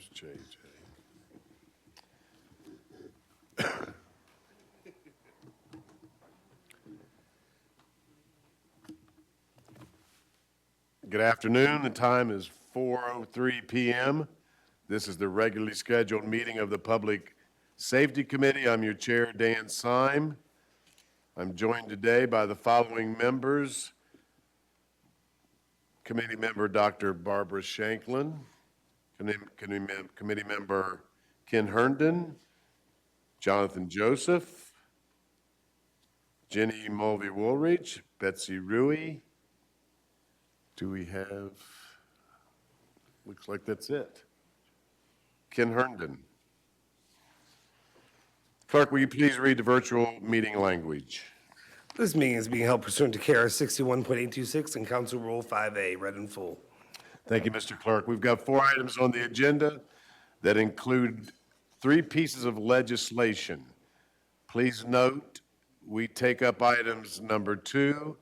Where's JJ? Good afternoon. The time is 4:03 p.m. This is the regularly scheduled meeting of the Public Safety Committee. I'm your chair, Dan Syme. I'm joined today by the following members. Committee member Dr. Barbara Shanklin, committee member Ken Herndon, Jonathan Joseph, Jenny Mulvey-Woolridge, Betsy Rui. Do we have, looks like that's it. Ken Herndon. Clerk, will you please read the virtual meeting language? This meeting is being held pursuant to KR 61.826 and Council Rule 5A, read in full. Thank you, Mr. Clerk. We've got 4 items on the agenda that include 3 pieces of legislation. Please note, we take up items number 2,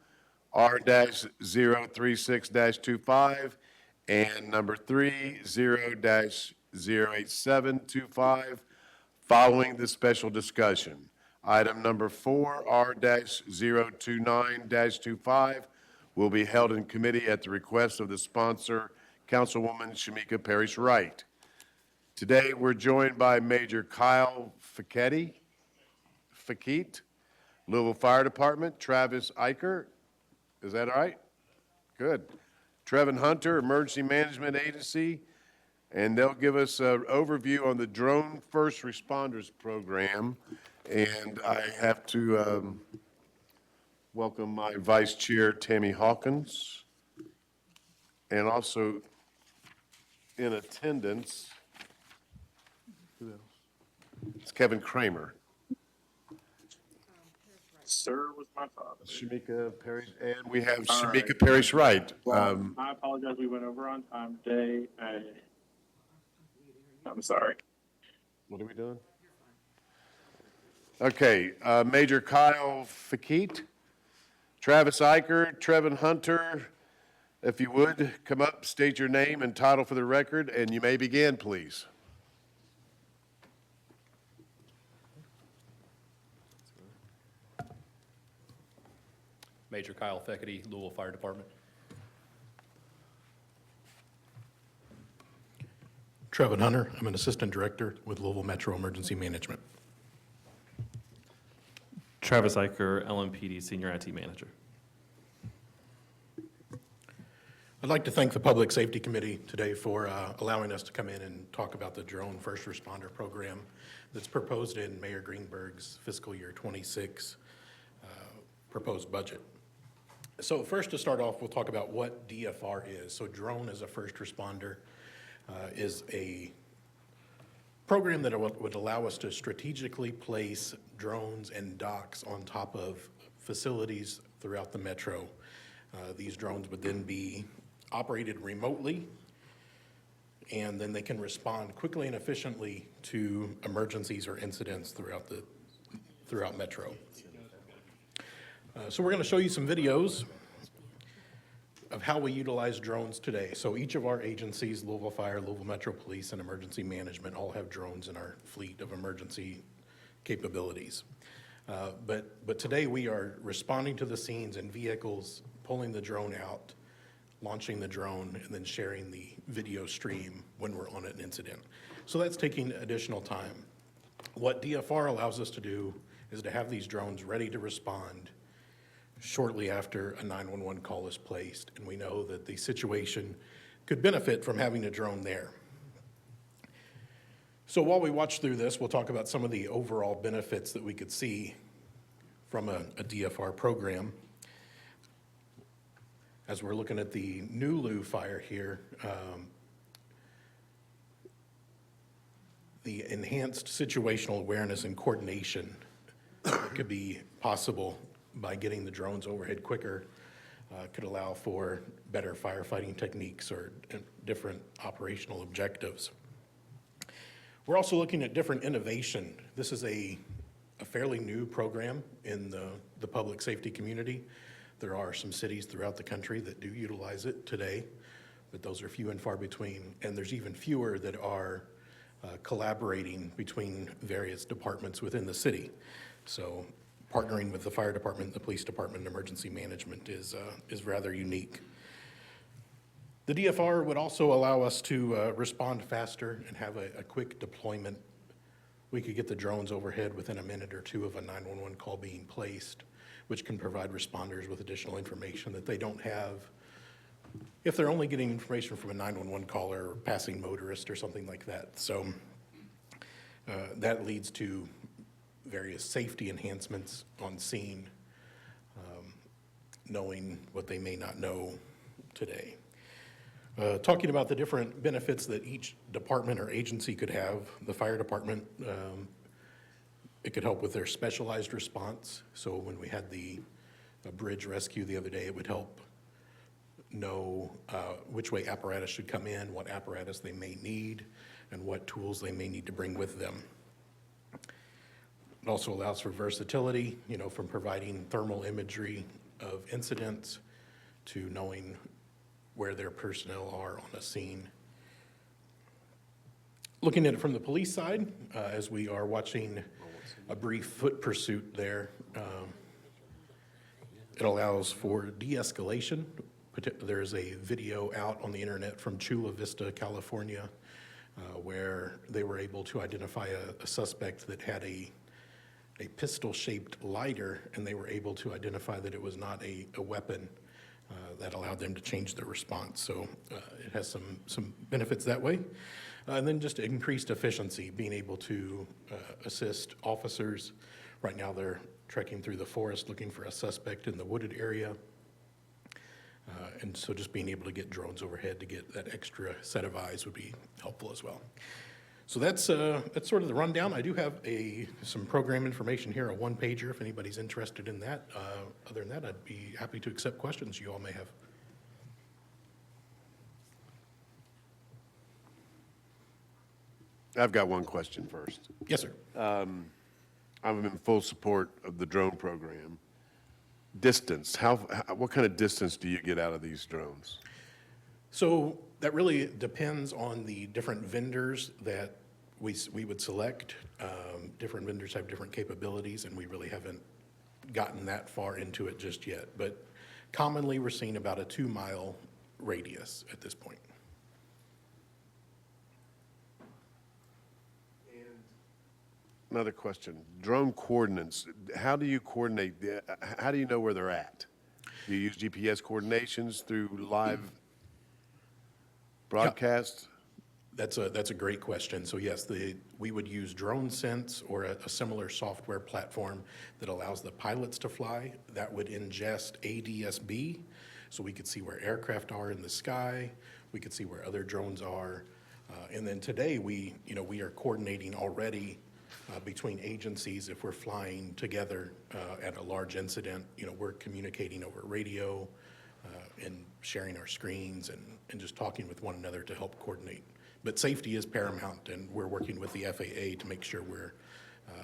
R-036-25, and number 3, 0-08725, following the special discussion. Item number 4, R-029-25, will be held in committee at the request of the sponsor, Councilwoman Shamika Parrish-Wright. Today, we're joined by Major Kyle Fakete, Louisville Fire Department, Travis Eicher, is that all right? Good. Trevin Hunter, Emergency Management Agency, and they'll give us an overview on the Drone First Responders Program. And I have to welcome my Vice Chair, Tammy Hawkins, and also in attendance, who else? It's Kevin Kramer. Sir was my father. Shamika Parrish, and we have Shamika Parrish-Wright. Well, I apologize. We went over on time today. I'm sorry. What are we doing? Okay, Major Kyle Fakete, Travis Eicher, Trevin Hunter, if you would, come up, state your name and title for the record, and you may begin, please. Major Kyle Fakete, Louisville Fire Department. Trevin Hunter, I'm an Assistant Director with Louisville Metro Emergency Management. Travis Eicher, LMPD Senior IT Manager. I'd like to thank the Public Safety Committee today for allowing us to come in and talk about the Drone First Responder Program that's proposed in Mayor Greenberg's fiscal year 26 proposed budget. So first, to start off, we'll talk about what DFR is. So Drone as a first responder is a program that would allow us to strategically place drones and docks on top of facilities throughout the metro. These drones would then be operated remotely, and then they can respond quickly and efficiently to emergencies or incidents throughout metro. So we're going to show you some videos of how we utilize drones today. So each of our agencies, Louisville Fire, Louisville Metro Police, and Emergency Management, all have drones in our fleet of emergency capabilities. But today we are responding to the scenes in vehicles, pulling the drone out, launching the drone, and then sharing the video stream when we're on an incident. So that's taking additional time. What DFR allows us to do is to have these drones ready to respond shortly after a 911 call is placed, and we know that the situation could benefit from having a drone there. So while we watch through this, we'll talk about some of the overall benefits that we could see from a DFR program. As we're looking at the Nulu fire here, the enhanced situational awareness and coordination that could be possible by getting the drones overhead quicker could allow for better firefighting techniques or different operational objectives. We're also looking at different innovation. This is a fairly new program in the public safety community. There are some cities throughout the country that do utilize it today, but those are few and far between. And there's even fewer that are collaborating between various departments within the city. So partnering with the fire department, the police department, and emergency management is rather unique. The DFR would also allow us to respond faster and have a quick deployment. We could get the drones overhead within a minute or two of a 911 call being placed, which can provide responders with additional information that they don't have if they're only getting information from a 911 caller or passing motorist or something like that. So that leads to various safety enhancements on scene, knowing what they may not know today. Talking about the different benefits that each department or agency could have, the fire department, it could help with their specialized response. So when we had the bridge rescue the other day, it would help know which way apparatus should come in, what apparatus they may need, and what tools they may need to bring with them. It also allows for versatility, from providing thermal imagery of incidents to knowing where their personnel are on a scene. Looking at it from the police side, as we are watching a brief foot pursuit there, it allows for de-escalation. There's a video out on the internet from Chula Vista, California, where they were able to identify a suspect that had a pistol-shaped lighter, and they were able to identify that it was not a weapon. That allowed them to change their response. So it has some benefits that way. And then just increased efficiency, being able to assist officers. Right now they're trekking through the forest looking for a suspect in the wooded area. And so just being able to get drones overhead to get that extra set of eyes would be helpful as well. So that's sort of the rundown. I do have some program information here, a one-pager, if anybody's interested in that. Other than that, I'd be happy to accept questions you all may have. I've got one question first. Yes, sir. I'm in full support of the drone program. Distance, what kind of distance do you get out of these drones? So that really depends on the different vendors that we would select. Different vendors have different capabilities, and we really haven't gotten that far into it just yet. But commonly, we're seeing about a 2-mile radius at this point. Another question, drone coordinates, how do you coordinate, how do you know where they're at? Do you use GPS coordinations through live broadcast? That's a great question. So yes, we would use DroneSense or a similar software platform that allows the pilots to fly. That would ingest ADS-B, so we could see where aircraft are in the sky. We could see where other drones are. And then today, we are coordinating already between agencies. If we're flying together at a large incident, we're communicating over radio and sharing our screens and just talking with one another to help coordinate. But safety is paramount, and we're working with the FAA to make sure we're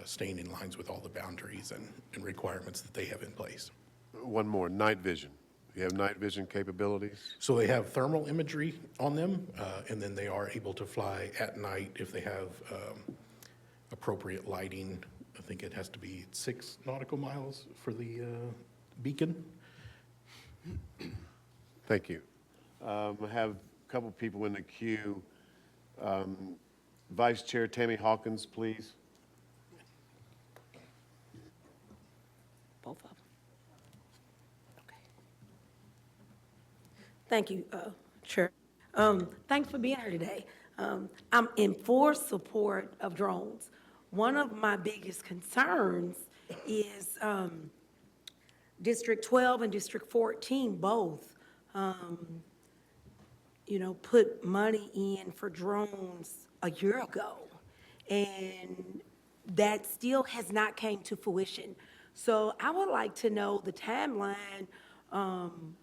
staying in lines with all the boundaries and requirements that they have in place. One more, night vision. You have night vision capabilities? So they have thermal imagery on them, and then they are able to fly at night if they have appropriate lighting. I think it has to be 6 nautical miles for the beacon. Thank you. I have a couple people in the queue. Vice Chair Tammy Hawkins, please. Both of them. Okay. Thank you, Chair. Thanks for being here today. I'm in full support of drones. One of my biggest concerns is District 12 and District 14 both, put money in for drones a year ago, and that still has not came to fruition. So I would like to know the timeline on,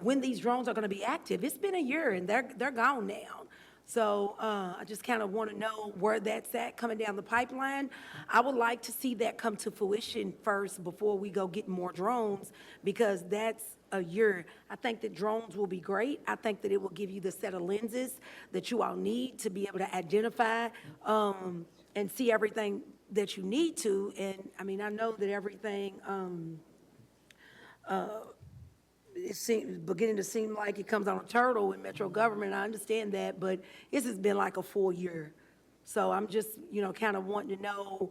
when these drones are going to be active. It's been a year and they're gone now. So I just kind of want to know where that's at coming down the pipeline. I would like to see that come to fruition first before we go get more drones, because that's a year. I think that drones will be great. I think that it will give you the set of lenses that you all need to be able to identify and see everything that you need to. And I mean, I know that everything, it seems, beginning to seem like it comes on a turtle in Metro government. I understand that, but this has been like a full year. So I'm just, kind of wanting to know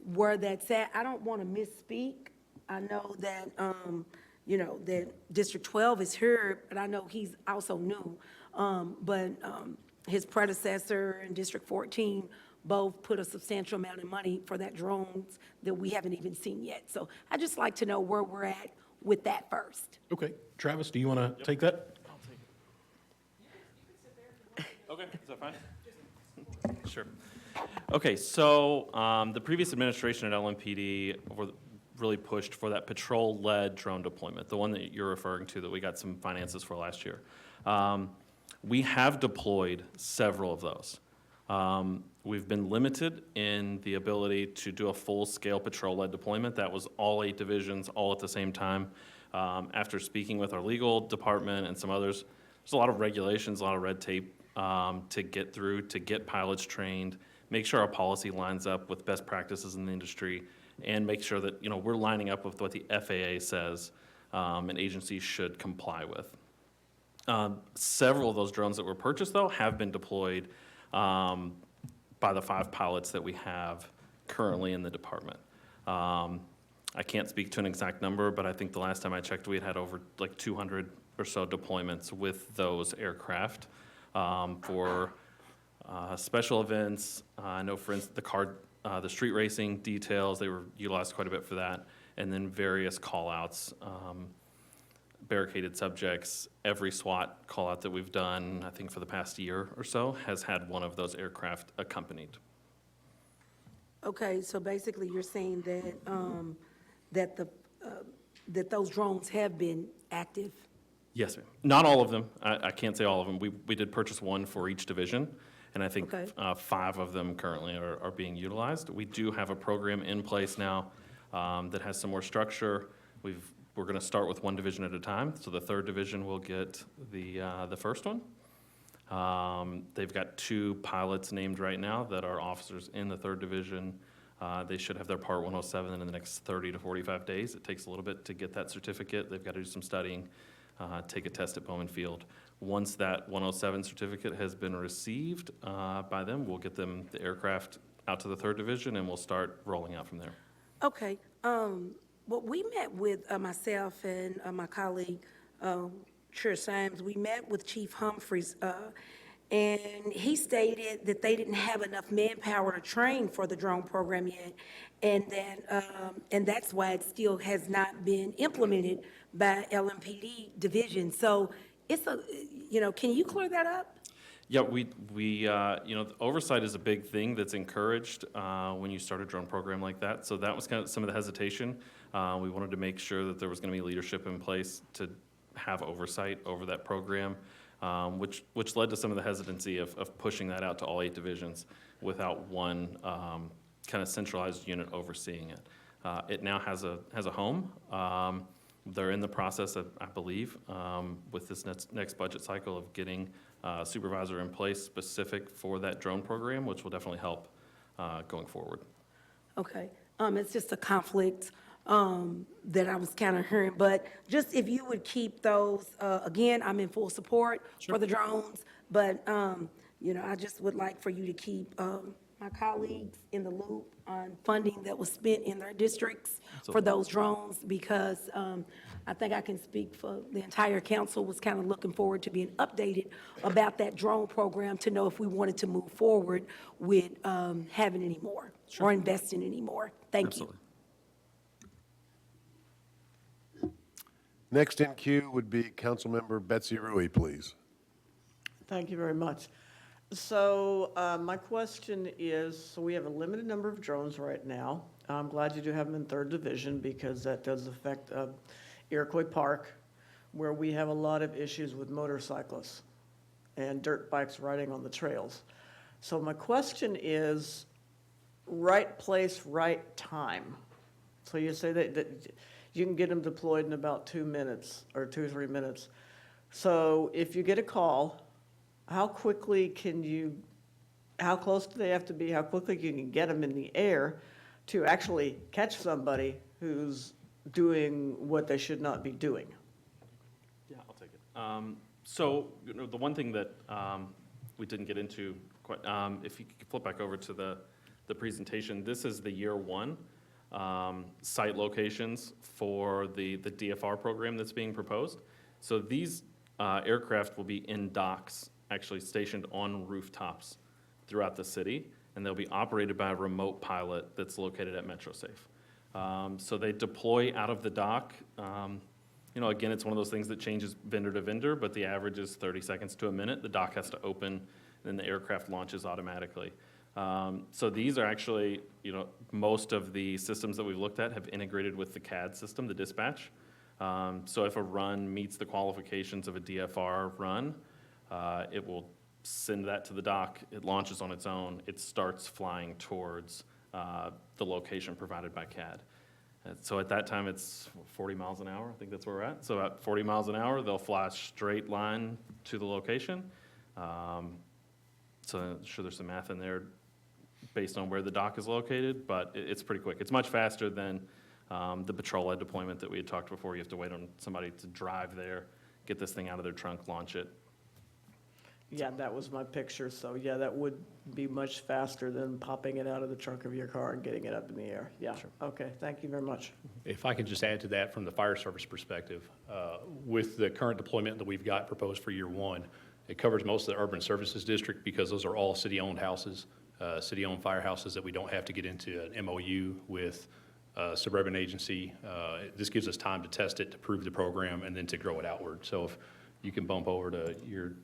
where that's at. I don't want to misspeak. I know that, that District 12 is here, but I know he's also new. But his predecessor in District 14 both put a substantial amount of money for that drones that we haven't even seen yet. So I'd just like to know where we're at with that first. Okay. Travis, do you want to take that? Okay, is that fine? Sure. Okay, so the previous administration at LMPD really pushed for that patrol-led drone deployment, the one that you're referring to that we got some finances for last year. We have deployed several of those. We've been limited in the ability to do a full-scale patrol-led deployment. That was all 8 divisions, all at the same time. After speaking with our legal department and some others, there's a lot of regulations, a lot of red tape to get through, to get pilots trained, make sure our policy lines up with best practices in the industry, and make sure that we're lining up with what the FAA says and agencies should comply with. Several of those drones that were purchased, though, have been deployed by the 5 pilots that we have currently in the department. I can't speak to an exact number, but I think the last time I checked, we had over like 200 or so deployments with those aircraft for special events. I know, for instance, the street racing details, they were utilized quite a bit for that, and then various call-outs, barricaded subjects. Every SWAT call-out that we've done, I think for the past year or so, has had one of those aircraft accompanied. Okay, so basically you're saying that that those drones have been active? Yes, ma'am. Not all of them. I can't say all of them. We did purchase one for each division, and I think Okay. 5 of them currently are being utilized. We do have a program in place now that has some more structure. We're going to start with 1 division at a time, so the 3rd division will get the first one. They've got 2 pilots named right now that are officers in the 3rd division. They should have their Part 107 in the next 30 to 45 days. It takes a little bit to get that certificate. They've got to do some studying, take a test at Bowman Field. Once that 107 certificate has been received by them, we'll get them the aircraft out to the 3rd division, and we'll start rolling out from there. Okay, well, we met with myself and my colleague, Trish Symes. We met with Chief Humphreys, and he stated that they didn't have enough manpower to train for the drone program yet, and that's why it still has not been implemented by LMPD division. So it's can you clear that up? Yeah, the oversight is a big thing that's encouraged when you start a drone program like that. So that was kind of some of the hesitation. We wanted to make sure that there was going to be leadership in place to have oversight over that program, which led to some of the hesitancy of pushing that out to all 8 divisions without one kind of centralized unit overseeing it. It now has a home. They're in the process of, I believe, with this next budget cycle of getting a supervisor in place specific for that drone program, which will definitely help going forward. Okay, it's just a conflict that I was kind of hearing, but just if you would keep those, again, I'm in full support for the drones, but, I just would like for you to keep my colleagues in the loop on funding that was spent in their districts for those drones, because I think I can speak for the entire council, was kind of looking forward to being updated about that drone program to know if we wanted to move forward with having any more or investing any more. Thank you. Absolutely. Next in queue would be Councilmember Betsy Rui, please. Thank you very much. So my question is, so we have a limited number of drones right now. I'm glad you do have them in 3rd Division, because that does affect Iroquois Park, where we have a lot of issues with motorcyclists. and dirt bikes riding on the trails. So my question is, right place, right time. So you say that you can get them deployed in about 2 minutes or 2 or 3 minutes. So if you get a call, how quickly can you, how close do they have to be? How quickly you can get them in the air to actually catch somebody who's doing what they should not be doing? Yeah, I'll take it. So, the one thing that we didn't get into quite, if you could flip back over to the presentation, this is the year one site locations for the DFR program that's being proposed. So these aircraft will be in docks, actually stationed on rooftops throughout the city, and they'll be operated by a remote pilot that's located at MetroSafe. So they deploy out of the dock. Again, it's one of those things that changes vendor to vendor, but the average is 30 seconds to a minute. The dock has to open, and then the aircraft launches automatically. So these are actually, most of the systems that we've looked at have integrated with the CAD system, the dispatch. So if a run meets the qualifications of a DFR run, it will send that to the dock. It launches on its own. It starts flying towards the location provided by CAD. So at that time, it's 40 miles an hour. I think that's where we're at. So at 40 miles an hour, they'll fly a straight line to the location. So I'm sure there's some math in there based on where the dock is located, but it's pretty quick. It's much faster than the patrol-led deployment that we had talked before. You have to wait on somebody to drive there, get this thing out of their trunk, launch it. Yeah, that was my picture, so yeah, that would be much faster than popping it out of the trunk of your car and getting it up in the air. Yeah, okay, thank you very much. If I could just add to that from the fire service perspective, with the current deployment that we've got proposed for year one, it covers most of the urban services district because those are all city-owned houses, city-owned firehouses that we don't have to get into an MOU with a suburban agency. This gives us time to test it, to prove the program, and then to grow it outward. So if you can bump over to year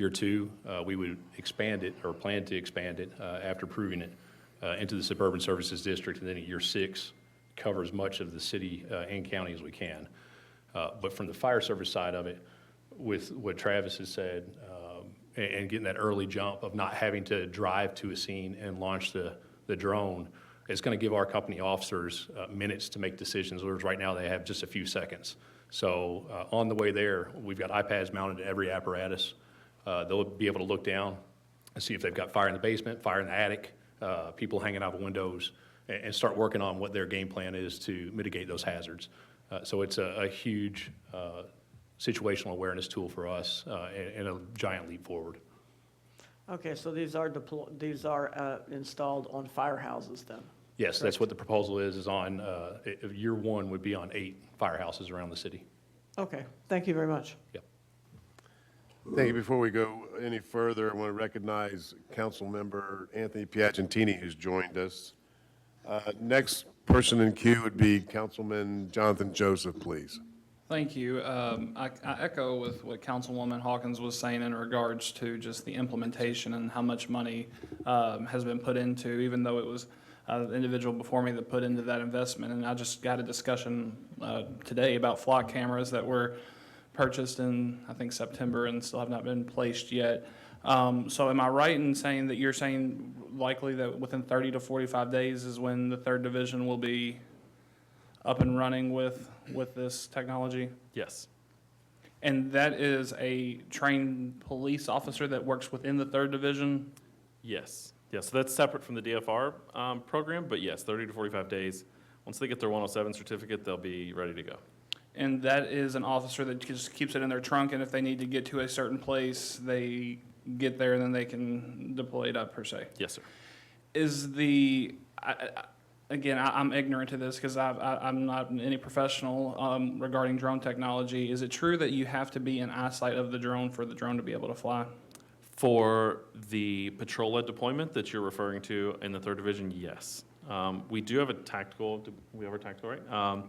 two, we would expand it or plan to expand it after proving it into the suburban services district, and then at year 6 covers much of the city and county as we can. But from the fire service side of it, with what Travis has said, and getting that early jump of not having to drive to a scene and launch the drone, it's going to give our company officers minutes to make decisions, whereas right now they have just a few seconds. So on the way there, we've got iPads mounted to every apparatus. They'll be able to look down and see if they've got fire in the basement, fire in the attic, people hanging out of windows, and start working on what their game plan is to mitigate those hazards. So it's a huge situational awareness tool for us and a giant leap forward. Okay, so these are installed on firehouses then? Yes, that's what the proposal is on, year one would be on 8 firehouses around the city. Okay, thank you very much. Yep. Thank you. Before we go any further, I want to recognize Councilmember Anthony Piagentini, who's joined us. Next person in queue would be Councilman Jonathan Joseph, please. Thank you. I echo with what Councilwoman Hawkins was saying in regards to just the implementation and how much money has been put into, even though it was the individual before me that put into that investment. And I just got a discussion today about flock cameras that were purchased in, I think, September and still have not been placed yet. So am I right in saying that you're saying likely that within 30 to 45 days is when the 3rd Division will be up and running with this technology? Yes. And that is a trained police officer that works within the 3rd Division? Yes. Yes, so that's separate from the DFR program, but yes, 30 to 45 days. Once they get their 107 certificate, they'll be ready to go. And that is an officer that just keeps it in their trunk, and if they need to get to a certain place, they get there and then they can deploy it up per se? Yes, sir. Is the, again, I'm ignorant to this because I'm not any professional regarding drone technology. Is it true that you have to be in eyesight of the drone for the drone to be able to fly? For the patrol-led deployment that you're referring to in the 3rd Division, yes. We do have a tactical, we have our tactical, right?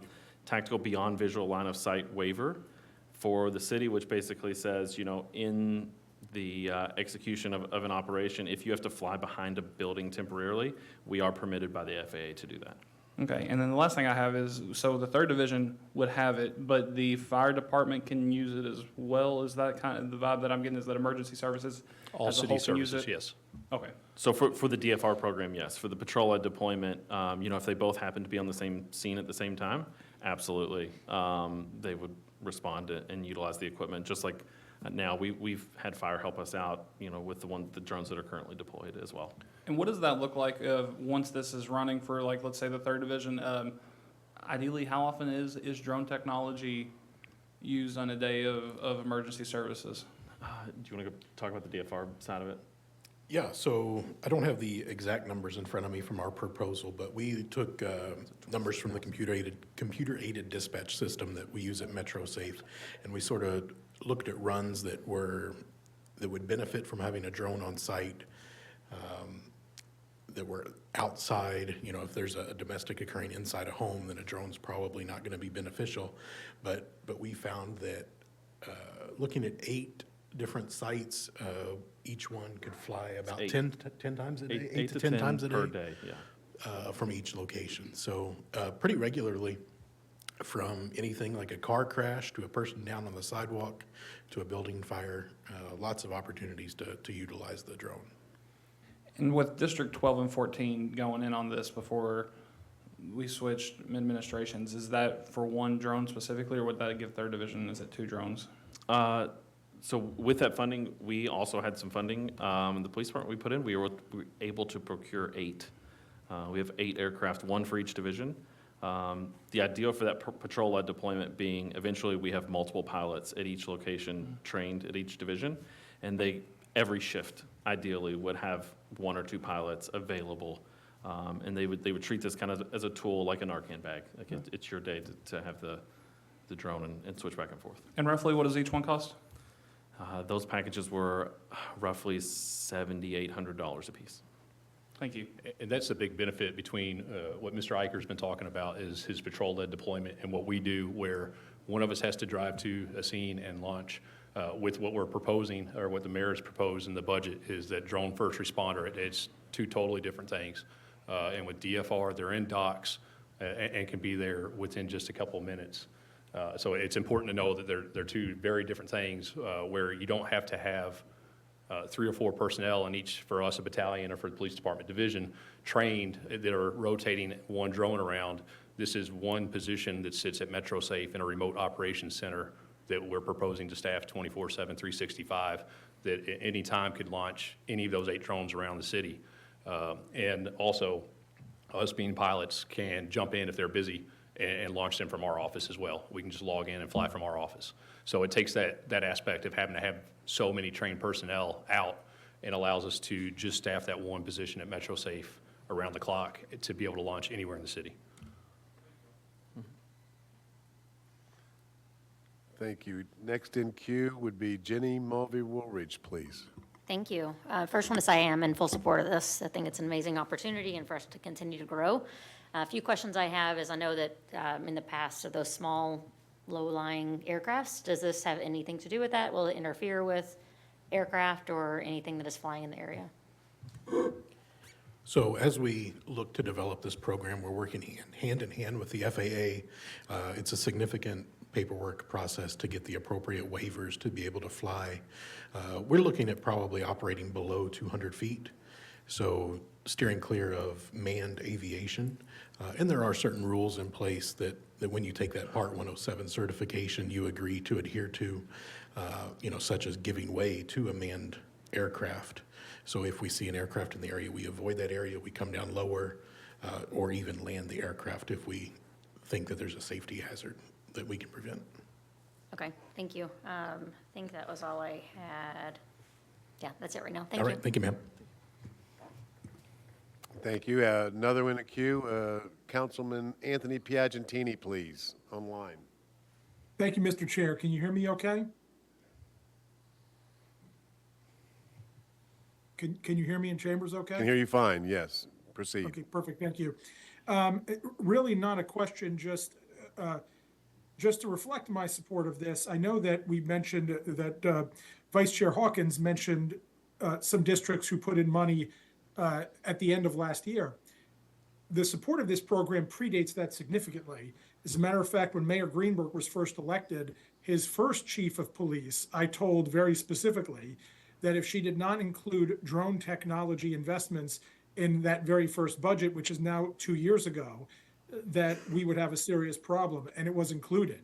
Tactical beyond visual line of sight waiver for the city, which basically says, in the execution of an operation, if you have to fly behind a building temporarily, we are permitted by the FAA to do that. Okay, and then the last thing I have is, so the third division would have it, but the fire department can use it as well? Is that kind of the vibe that I'm getting, is that emergency services All as a city whole can use services, it? yes. Okay, So for the DFR program, yes. For the patrol lead deployment, if they both happen to be on the same scene at the same time, absolutely. They would respond and utilize the equipment, just like now we've had fire help us out, with the drones that are currently deployed as well. and what does that look like once this is running for, like, let's say the third division? Ideally, how often is drone technology used on a day of emergency services? Do you want to talk about the DFR side of it? Yeah, so I don't have the exact numbers in front of me from our proposal, but we took numbers from the computer-aided dispatch system that we use at MetroSafe, and we sort of looked at runs that would benefit from having a drone on site, that were outside. If there's a domestic occurring inside a home, then a drone's probably not going to be beneficial. But we found that looking at 8 different sites, each one could fly about eight. 10 times a day, 8 to 10 times a day per day, yeah. from each location. So pretty regularly, from anything like a car crash to a person down on the sidewalk to a building fire, lots of opportunities to utilize the drone. And with District 12 and 14 going in on this before we switched administrations, is that for one drone specifically, or would that give third division, is it 2 drones? So with that funding, we also had some funding. The police department we put in, we were able to procure 8. We have 8 aircraft, 1 for each division. The idea for that patrol-led deployment being eventually we have multiple pilots at each location trained at each division, and every shift ideally would have 1 or 2 pilots available. And they would treat this kind of as a tool, like a Narcan bag. Like it's your day to have the drone and switch back and forth. And roughly, what does each one cost? Those packages were roughly $7,800 apiece. Thank you. And that's the big benefit between what Mr. Iker's been talking about is his patrol-led deployment and what we do, where one of us has to drive to a scene and launch. With what we're proposing, or what the mayor has proposed in the budget, is that drone first responder. It's 2 totally different things. And with DFR, they're in docks and can be there within just a couple of minutes. So it's important to know that they're 2 very different things, where you don't have to have 3 or 4 personnel in each, for us, a battalion, or for the police department division, trained that are rotating 1 drone around. This is 1 position that sits at MetroSafe in a remote operations center that we're proposing to staff 24/7, 365, that at any time could launch any of those 8 drones around the city. And also, us being pilots can jump in if they're busy and launch them from our office as well. We can just log in and fly from our office. So it takes that aspect of having to have so many trained personnel out, and allows us to just staff that 1 position at MetroSafe around the clock to be able to launch anywhere in the city. Thank you. Next in queue would be Jenny Mulvey-Woolridge, please. Thank you. First, want to say I am in full support of this. I think it's an amazing opportunity and for us to continue to grow. A few questions I have is, I know that in the past, of those small, low-lying aircrafts, does this have anything to do with that? Will it interfere with aircraft or anything that is flying in the area? So as we look to develop this program, we're working hand in hand with the FAA. It's a significant paperwork process to get the appropriate waivers to be able to fly. We're looking at probably operating below 200 feet, so steering clear of manned aviation. And there are certain rules in place that when you take that Part 107 certification, you agree to adhere to, such as giving way to a manned aircraft. So if we see an aircraft in the area, we avoid that area, we come down lower, or even land the aircraft if we think that there's a safety hazard that we can prevent. Okay, thank you. I think that was all I had. Yeah, that's it right now. Thank All you. right, thank you, ma'am. Thank you. Another one in the queue, Councilman Anthony Piagentini, please, online. Thank you, Mr. Chair. Can you hear me okay? Can you hear me in chambers okay? Can hear you fine, yes. Proceed. Okay, perfect, thank you. Really not a question, just to reflect my support of this. I know that we mentioned that Vice Chair Hawkins mentioned some districts who put in money at the end of last year. the support of this program predates that significantly. As a matter of fact, when Mayor Greenberg was first elected, his first chief of police, I told very specifically that if she did not include drone technology investments in that very first budget, which is now 2 years ago, that we would have a serious problem, and it was included.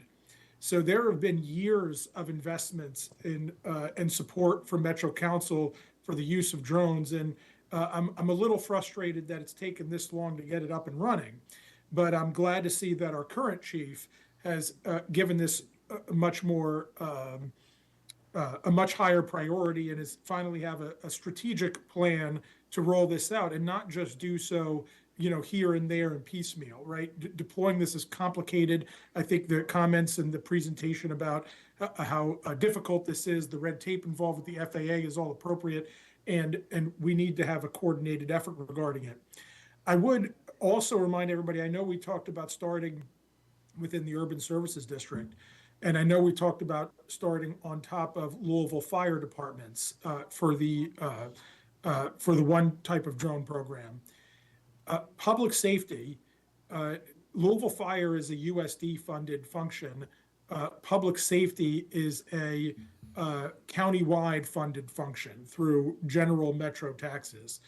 So there have been years of investments in and support from Metro Council for the use of drones, and I'm a little frustrated that it's taken this long to get it up and running, but I'm glad to see that our current chief has given this a much more a much higher priority and is finally have a strategic plan to roll this out and not just do so, you know, here and there and piecemeal, right? Deploying this is complicated. I think the comments and the presentation about how difficult this is, the red tape involved with the FAA is all appropriate, and we need to have a coordinated effort regarding it. I would also remind everybody, I know we talked about starting within the Urban Services District, and I know we talked about starting on top of Louisville Fire Departments for the one type of drone program. Public safety, Louisville Fire is a USD-funded function. Public safety is a county-wide funded function through general metro taxes.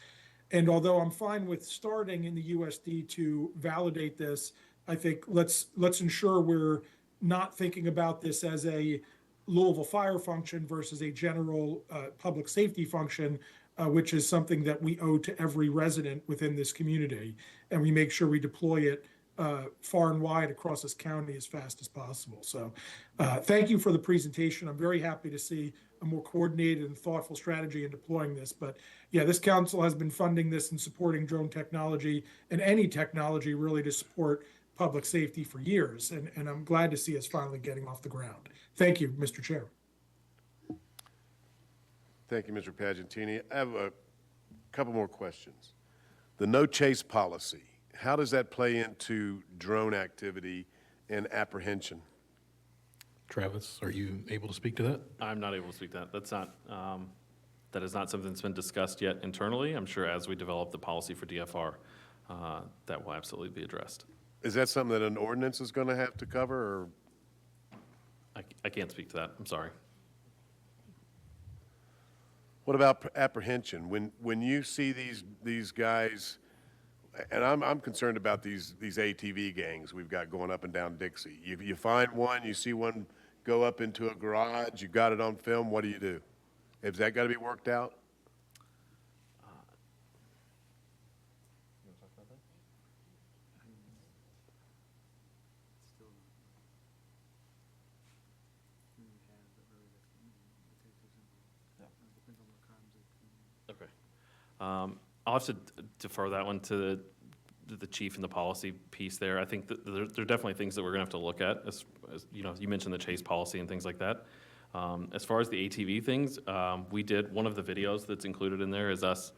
And although I'm fine with starting in the USD to validate this, I think let's ensure we're not thinking about this as a Louisville Fire function versus a general public safety function, which is something that we owe to every resident within this community. And we make sure we deploy it far and wide across this county as fast as possible. So thank you for the presentation. I'm very happy to see a more coordinated and thoughtful strategy in deploying this. But yeah, this council has been funding this and supporting drone technology and any technology really to support public safety for years. And I'm glad to see us finally getting off the ground. Thank you, Mr. Chair. Thank you, Mr. Pagentini. I have a couple more questions. The no chase policy, how does that play into drone activity and apprehension? Travis, are you able to speak to that? I'm not able to speak to that. That's not, that is not something that's been discussed yet internally. I'm sure as we develop the policy for DFR, that will absolutely be addressed. Is that something that an ordinance is going to have to cover, or? I can't speak to that. I'm sorry. What about apprehension? When you see these guys, and I'm concerned about these ATV gangs we've got going up and down Dixie. You find one, you see one go up into a garage, you got it on film, what do? Has that got to be worked out? Okay. I'll have to defer that one to the chief and the policy piece there. I think that there are definitely things that we're gonna have to look at, as you know, you mentioned the chase policy and things like that. As far as the ATV things, we did, one of the videos that's included in there is us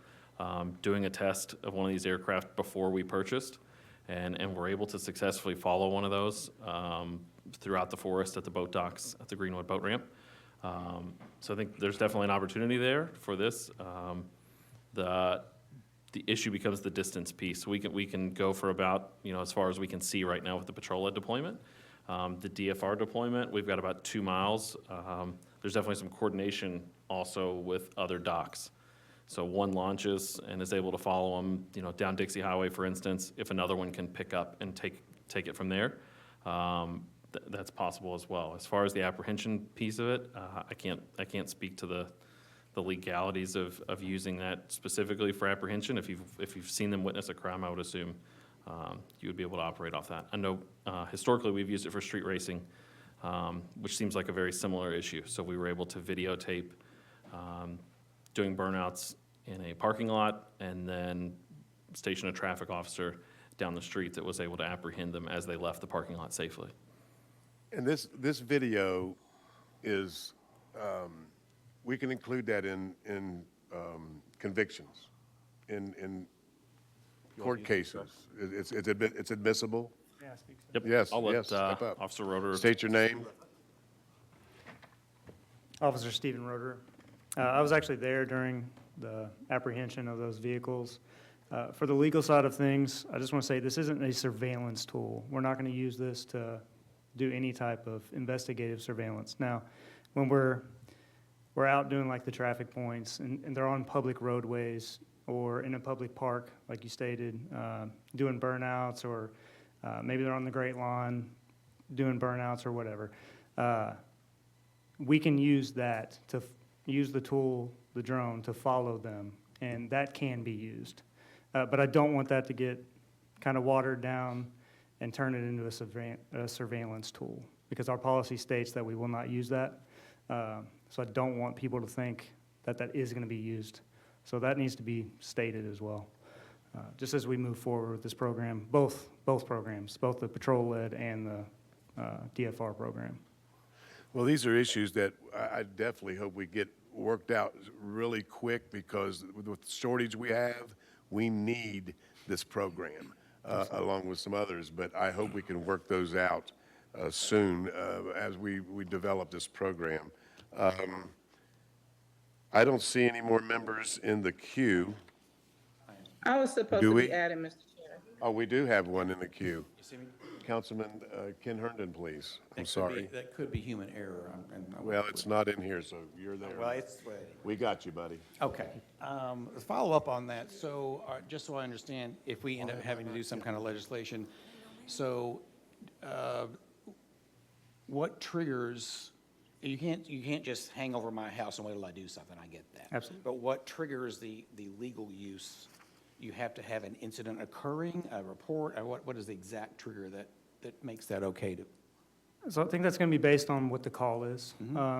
doing a test of one of these aircraft before we purchased, and we're able to successfully follow one of those throughout the forest at the boat docks at the Greenwood Boat Ramp. So I think there's definitely an opportunity there for this. The issue becomes the distance piece. We can go for about, you know, as far as we can see right now with the patrol-led deployment. The DFR deployment, we've got about 2 miles. There's definitely some coordination also with other docks. So one launches and is able to follow them, you know, down Dixie Highway, for instance. If another one can pick up and take it from there, that's possible as well. As far as the apprehension piece of it, I can't speak to the legalities of using that specifically for apprehension. If you've seen them witness a crime, I would assume you would be able to operate off that. I know historically we've used it for street racing, which seems like a very similar issue. So we were able to videotape doing burnouts in a parking lot and then station a traffic officer down the street that was able to apprehend them as they left the parking lot safely. And this video is, we can include that in convictions, in court cases. It's admissible? Yep. Yes, I'll let yes, step up. Officer Roeder. State your name. Officer Stephen Roeder. I was actually there during the apprehension of those vehicles. For the legal side of things, I just want to say this isn't a surveillance tool. We're not going to use this to do any type of investigative surveillance. Now, when we're out doing like the traffic points and they're on public roadways or in a public park, like you stated, doing burnouts, or maybe they're on the Great Lawn doing burnouts or whatever, we can use that to use the tool, the drone, to follow them, and that can be used. But I don't want that to get kind of watered down and turn it into a surveillance tool, because our policy states that we will not use that. So I don't want people to think that that is going to be used. So that needs to be stated as well. Just as we move forward with this program, both programs, both the patrol-led and the DFR program. Well, these are issues that I definitely hope we get worked out really quick, because with the shortage we have, we need this program, along with some others. But I hope we can work those out soon as we develop this program. I don't see any more members in the queue. I was supposed Do to we? be added, Mr. Chair. Oh, we do have one in the queue. Councilman Ken Herndon, please. I'm sorry. That could be human error. Well, it's not in here, so you're there. Well, it's, We got you, buddy. okay. Follow up on that. So, just so I understand, if we end up having to do some kind of legislation, so, what triggers, you can't just hang over my house and wait till I do something, I get that. Absolutely. But what triggers the legal use? You have to have an incident occurring, a report, what is the exact trigger that makes that okay to? So I think that's going to be based on what the call is.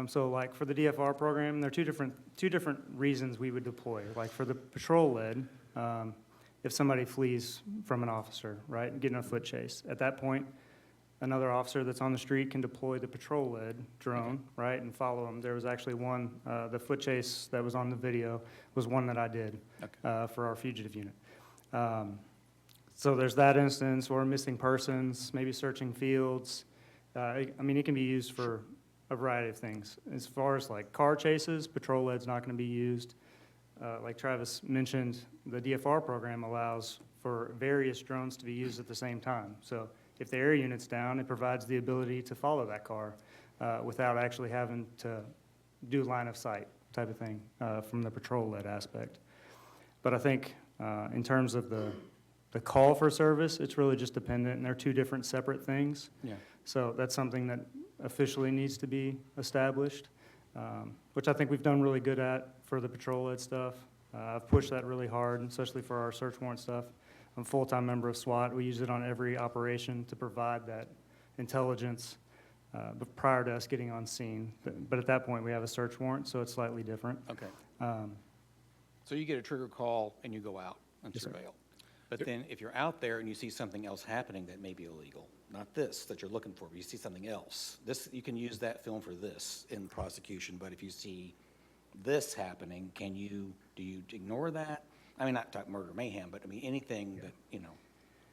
So like for the DFR program, there are two different reasons we would deploy. Like for the patrol-led, if somebody flees from an officer, right, getting a foot chase, at that point, another officer that's on the street can deploy the patrol-led drone, right, and follow them. There was actually one, the foot chase that was on the video was one that I did for our fugitive unit. So there's that instance, or missing persons, maybe searching fields. I mean, it can be used for a variety of things. As far as like car chases, patrol-led's not going to be used. Like Travis mentioned, the DFR program allows for various drones to be used at the same time. So if the air unit's down, it provides the ability to follow that car without actually having to do line of sight type of thing from the patrol-led aspect. But I think in terms of the call for service, it's really just dependent, and they're two different separate things. Yeah. So that's something that officially needs to be established, which I think we've done really good at for the patrol-led stuff. I've pushed that really hard, especially for our search warrant stuff. I'm a full-time member of SWAT. We use it on every operation to provide that intelligence but prior to us getting on scene. But at that point, we have a search warrant, so it's slightly different. Okay. So you get a trigger call and you go out and surveil. But then if you're out there and you see something else happening that may be illegal, not this that you're looking for, but you see something else, this, you can use that film for this in prosecution. But if you see this happening, do you ignore that? I mean, not talk murder mayhem, but I mean anything that, you know,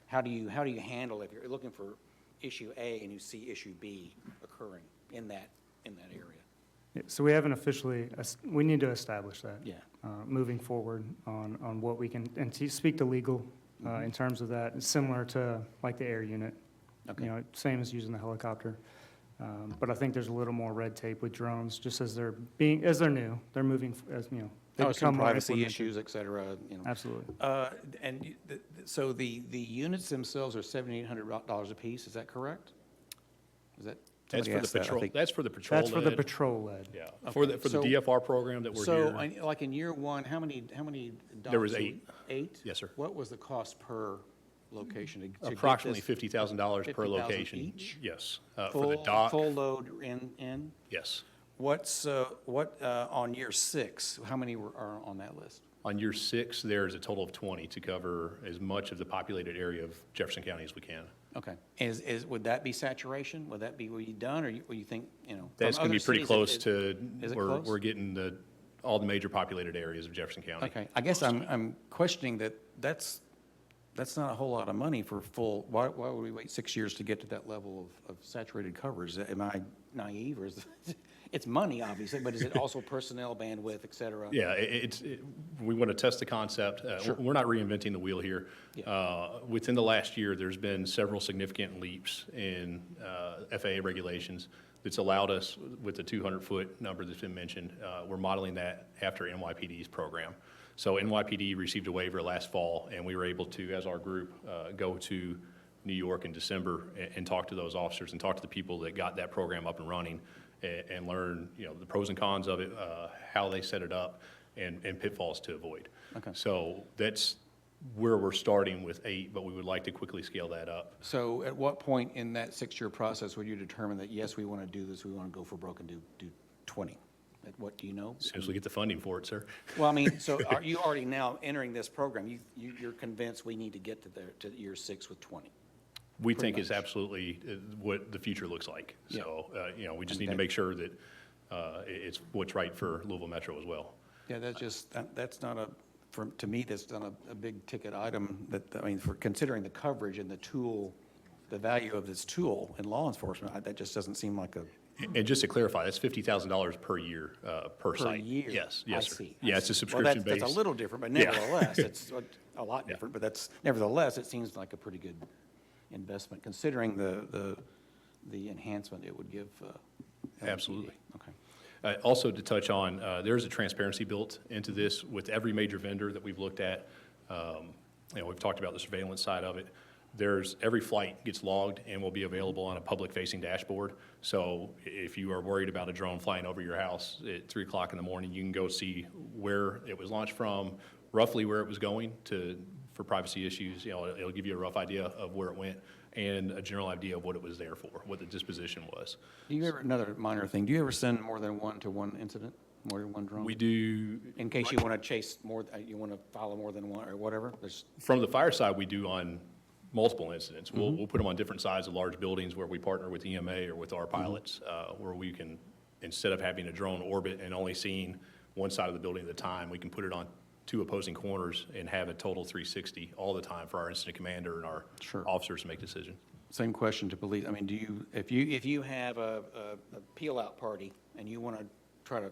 how do you handle if you're looking for issue A and you see issue B occurring in that area? Yeah, so we haven't officially, we need to establish that. Yeah. Moving forward on what we can, and to speak to legal in terms of that, it's similar to like the air unit. Okay. You know, same as using the helicopter. But I think there's a little more red tape with drones, just as they're new, they're moving, as, you know, they Oh, some become more privacy implemented. issues, et cetera, you know. Absolutely. So the units themselves are $7,800 apiece, is that correct? Is that? That's somebody for the asked that, I patrol, think. that's for the patrol. That's for the patrol-led. Yeah, for the So- DFR program that we're So, here. like in year one, how many dogs? There was 8. 8? Yes, sir. What was the cost per location to get Approximately this? $50,000 per 50,000 location. each? Yes, for the Full- dock, Full load in? yes. On year 6, how many are on that list? On year 6, there's a total of 20 to cover as much of the populated area of Jefferson County as we can. Okay. Would that be saturation? Would that be what you done, or you think, you know? That's from going to other be pretty cities, close to, is it we're close? getting all the major populated areas of Jefferson County. Okay, I guess I'm questioning that's not a whole lot of money for full, why would we wait 6 years to get to that level of saturated coverage? Am I naive, or It's money, obviously, but is it also personnel, bandwidth, et cetera? Yeah, we want to test the concept. We're not reinventing the wheel here. Within the last year, there's been several significant leaps in FAA regulations that's allowed us, with the 200-foot number that's been mentioned, we're modeling that after NYPD's program. So NYPD received a waiver last fall, and we were able to, as our group, go to New York in December and talk to those officers and talk to the people that got that program up and running and learn, the pros and cons of it, how they set it up, and pitfalls to avoid. Okay. So that's where we're starting with 8, but we would like to quickly scale that up. So at what point in that 6-year process would you determine that, yes, we want to do this, we want to go for broke and do 20? At what, do you know? As soon as we get the funding for it, sir. Well, I mean, so are you already now entering this program? You're convinced we need to get to year 6 with 20? We think is absolutely what the future looks like. So, we just need to make sure that it's what's right for Louisville Metro as well. Yeah, that's not to me, that's not a big ticket item for considering the coverage and the tool, the value of this tool in law enforcement, that just doesn't seem like a. And just to clarify, that's $50,000 per year, per site. Per year? Yes, I sir. see. Yeah, it's a subscription base. That's a little different, but Yeah. nevertheless, it's a lot different, but nevertheless, it seems like a pretty good investment, considering the enhancement it would give. Absolutely. Okay. Also to touch on, there's a transparency built into this with every major vendor that we've looked at. We've talked about the surveillance side of it. Every flight gets logged and will be available on a public-facing dashboard. So if you are worried about a drone flying over your house at 3 o'clock in the morning, you can go see where it was launched from, roughly where it was going for privacy issues. It'll give you a rough idea of where it went and a general idea of what it was there for, what the disposition was. Another minor thing, do you ever send more than one to one incident, more than one drone? We do. In case you want to chase more, you want to follow more than one or whatever? From the fire side, we do on multiple incidents. We'll put them on different sides of large buildings where we partner with EMA or with our pilots, where we can, instead of having a drone orbit and only seeing one side of the building at a time, we can put it on 2 opposing corners and have a total 360 all the time for our incident commander and our officers to make decisions. Same question to police. I mean, if you have a peel out party and you want to try to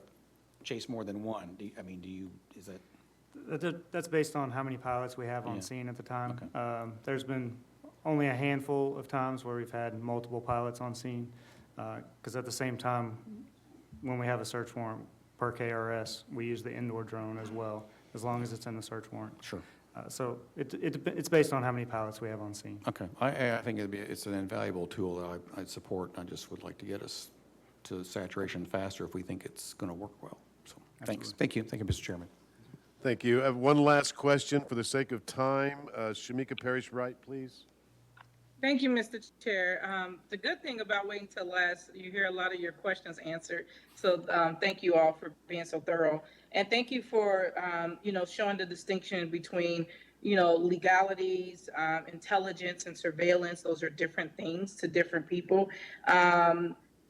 chase more than one, is that? That's based on how many pilots we have on Yeah. scene at the time. Okay. There's been only a handful of times where we've had multiple pilots on scene, because at the same time, when we have a search warrant per KRS, we use the indoor drone as well, as long as it's in the search warrant. Sure. So it's based on how many pilots we have on scene. Okay. I think it's an invaluable tool that I'd support. I just would like to get us to saturation faster if we think it's going to work well. So thanks. Thank you. Thank you, Mr. Chairman. Thank you. I have one last question for the sake of time. Shamika Parrish-Wright, please. Thank you, Mr. Chair. The good thing about waiting till last, you hear a lot of your questions answered. So thank you all for being so thorough. And thank you for, showing the distinction between, legalities, intelligence and surveillance. Those are different things to different people.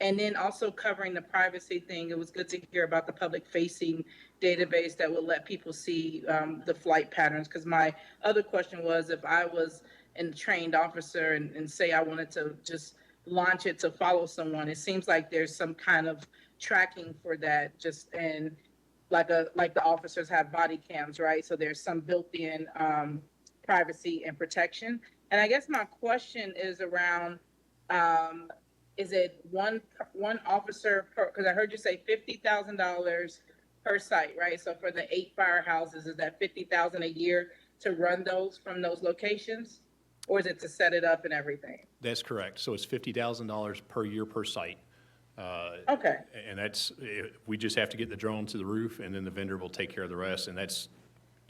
And then also covering the privacy thing. It was good to hear about the public-facing database that will let people see the flight patterns. Because my other question was, if I was a trained officer and say I wanted to just launch it to follow someone, it seems like there's some kind of tracking for that. Like the officers have body cams, right? So there's some built-in privacy and protection. And I guess my question is around. Is it one officer per, because I heard you say $50,000 per site, right? So for the 8 firehouses, is that $50,000 a year to run those from those locations? Or is it to set it up and everything? That's correct. So it's $50,000 per year per site. Okay. And we just have to get the drone to the roof, and then the vendor will take care of the rest. And that's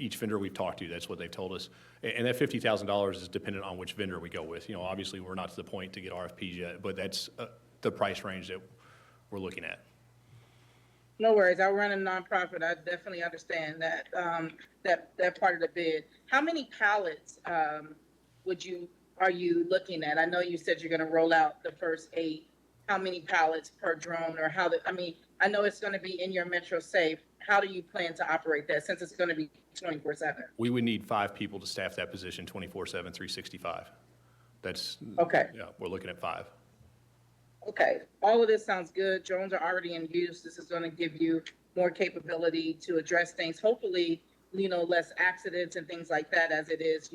each vendor we've talked to, that's what they've told us. And that $50,000 is dependent on which vendor we go with. Obviously, we're not to the point to get RFPs yet, but that's the price range that we're looking at. No worries. I run a nonprofit. I definitely understand that that part of the bid. How many pallets are you looking at? I know you said you're going to roll out the first 8. How many pallets per drone, or I know it's going to be in your Metro Safe. How do you plan to operate that since it's going to be 24/7? We would need 5 people to staff that position 24/7, 365. That's, Okay. yeah, we're looking at 5. Okay, all of this sounds good. Drones are already in use. This is going to give you more capability to address things. Hopefully, less accidents and things like that as it is,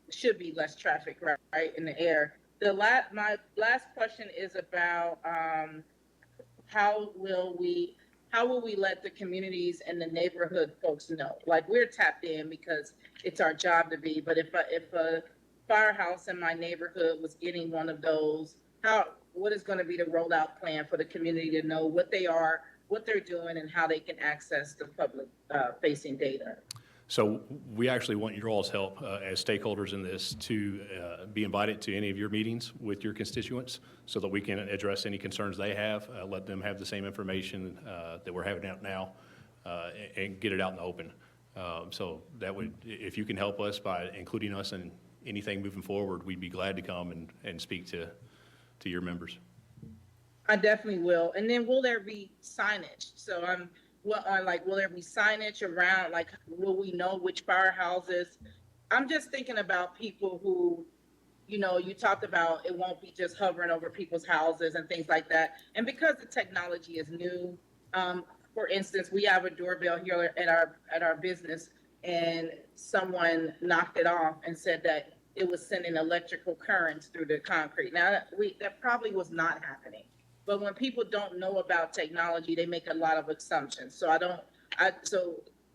should be less traffic, right, in the air. My last question is about, how will we let the communities and the neighborhood folks know? Like, we're tapped in because it's our job to be, but if a firehouse in my neighborhood was getting one of those, what is going to be the rollout plan for the community to know what they are, what they're doing, and how they can access the public facing data? So we actually want your all's help as stakeholders in this to be invited to any of your meetings with your constituents so that we can address any concerns they have, let them have the same information that we're having out now, and get it out in the open. So that would, if you can help us by including us in anything moving forward, we'd be glad to come and speak to your members. I definitely will. And then will there be signage? So will there be signage around, like, will we know which firehouses? I'm just thinking about people who, you talked about it won't be just hovering over people's houses and things like that. And because the technology is new, for instance, we have a doorbell here at our business, and someone knocked it off and said that it was sending electrical currents through the concrete. Now, that probably was not happening. But when people don't know about technology, they make a lot of assumptions. So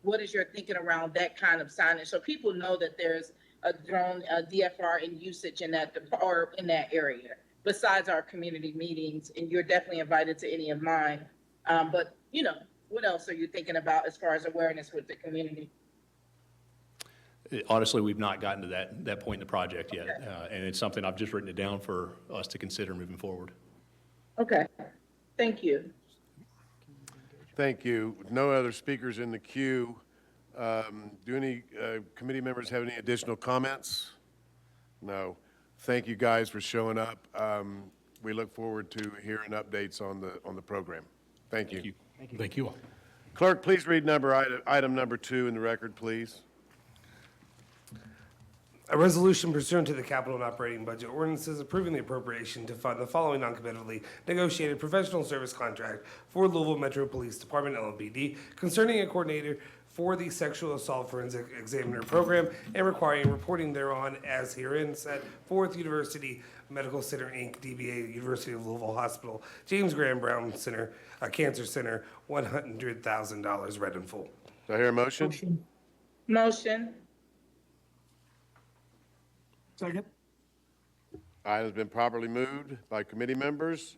what is your thinking around that kind of signage? So people know that there's a drone, a DFR in usage in that area, besides our community meetings, and you're definitely invited to any of mine. But what else are you thinking about as far as awareness with the community? Honestly, we've not gotten to that point in the project yet, and it's something I've just written it down for us to consider moving forward. Okay, thank you. Thank you. No other speakers in the queue. Do any committee members have any additional comments? No. Thank you guys for showing up. We look forward to hearing updates on the program. Thank you. Thank you all. Clerk, please read item number 2 in the record, please. A resolution pursuant to the capital and operating budget ordinances approving the appropriation to fund the following non-competitively negotiated professional service contract for Louisville Metro Police Department, LMPD, concerning a coordinator for the sexual assault forensic examiner program and requiring reporting thereon as herein set forth. University Medical Center, Inc., DBA, University of Louisville Hospital, James Graham Brown Center, Cancer Center, $100,000, read in full. Do I hear a motion? Motion. Second. Item's been properly moved by committee members.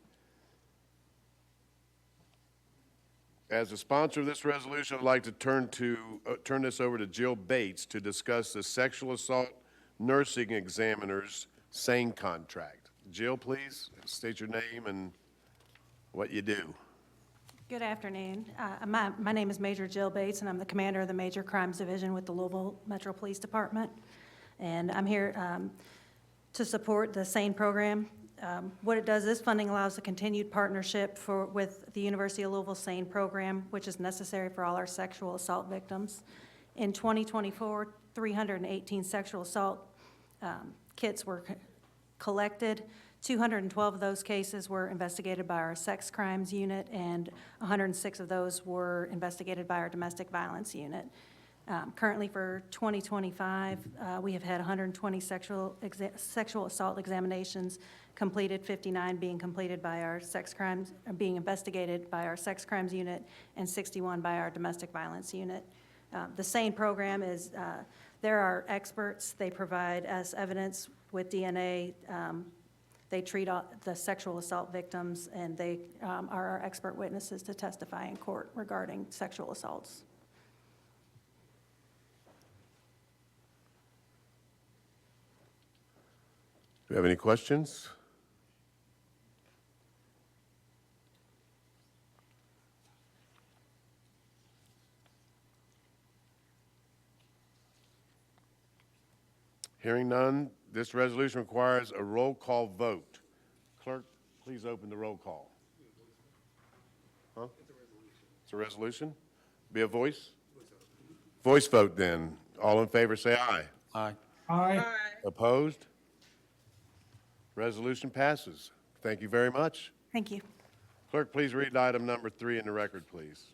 As the sponsor of this resolution, I'd like to turn this over to Jill Bates to discuss the sexual assault nursing examiner's SANE contract. Jill, please state your name and what you do. Good afternoon. My name is Major Jill Bates, and I'm the commander of the Major Crimes Division with the Louisville Metro Police Department. And I'm here to support the SANE program. What it does, this funding allows the continued partnership with the University of Louisville SANE program, which is necessary for all our sexual assault victims. In 2024, 318 sexual assault kits were collected. 212 of those cases were investigated by our sex crimes unit, and 106 of those were investigated by our domestic violence unit. Currently for 2025, we have had 120 sexual assault examinations completed, 59 being completed by our sex crimes, being investigated by our sex crimes unit, and 61 by our domestic violence unit. The SANE program is, there are experts. They provide us evidence with DNA. They treat the sexual assault victims, and they are our expert witnesses to testify in court regarding sexual assaults. Do you have any questions? Hearing none, this resolution requires a roll call vote. Clerk, please open the roll call. Huh? It's a resolution? Be a voice? Voice vote then. All in favor, say aye. Aye. Aye. Opposed? Resolution passes. Thank you very much. Thank you. Clerk, please read item number 3 in the record, please.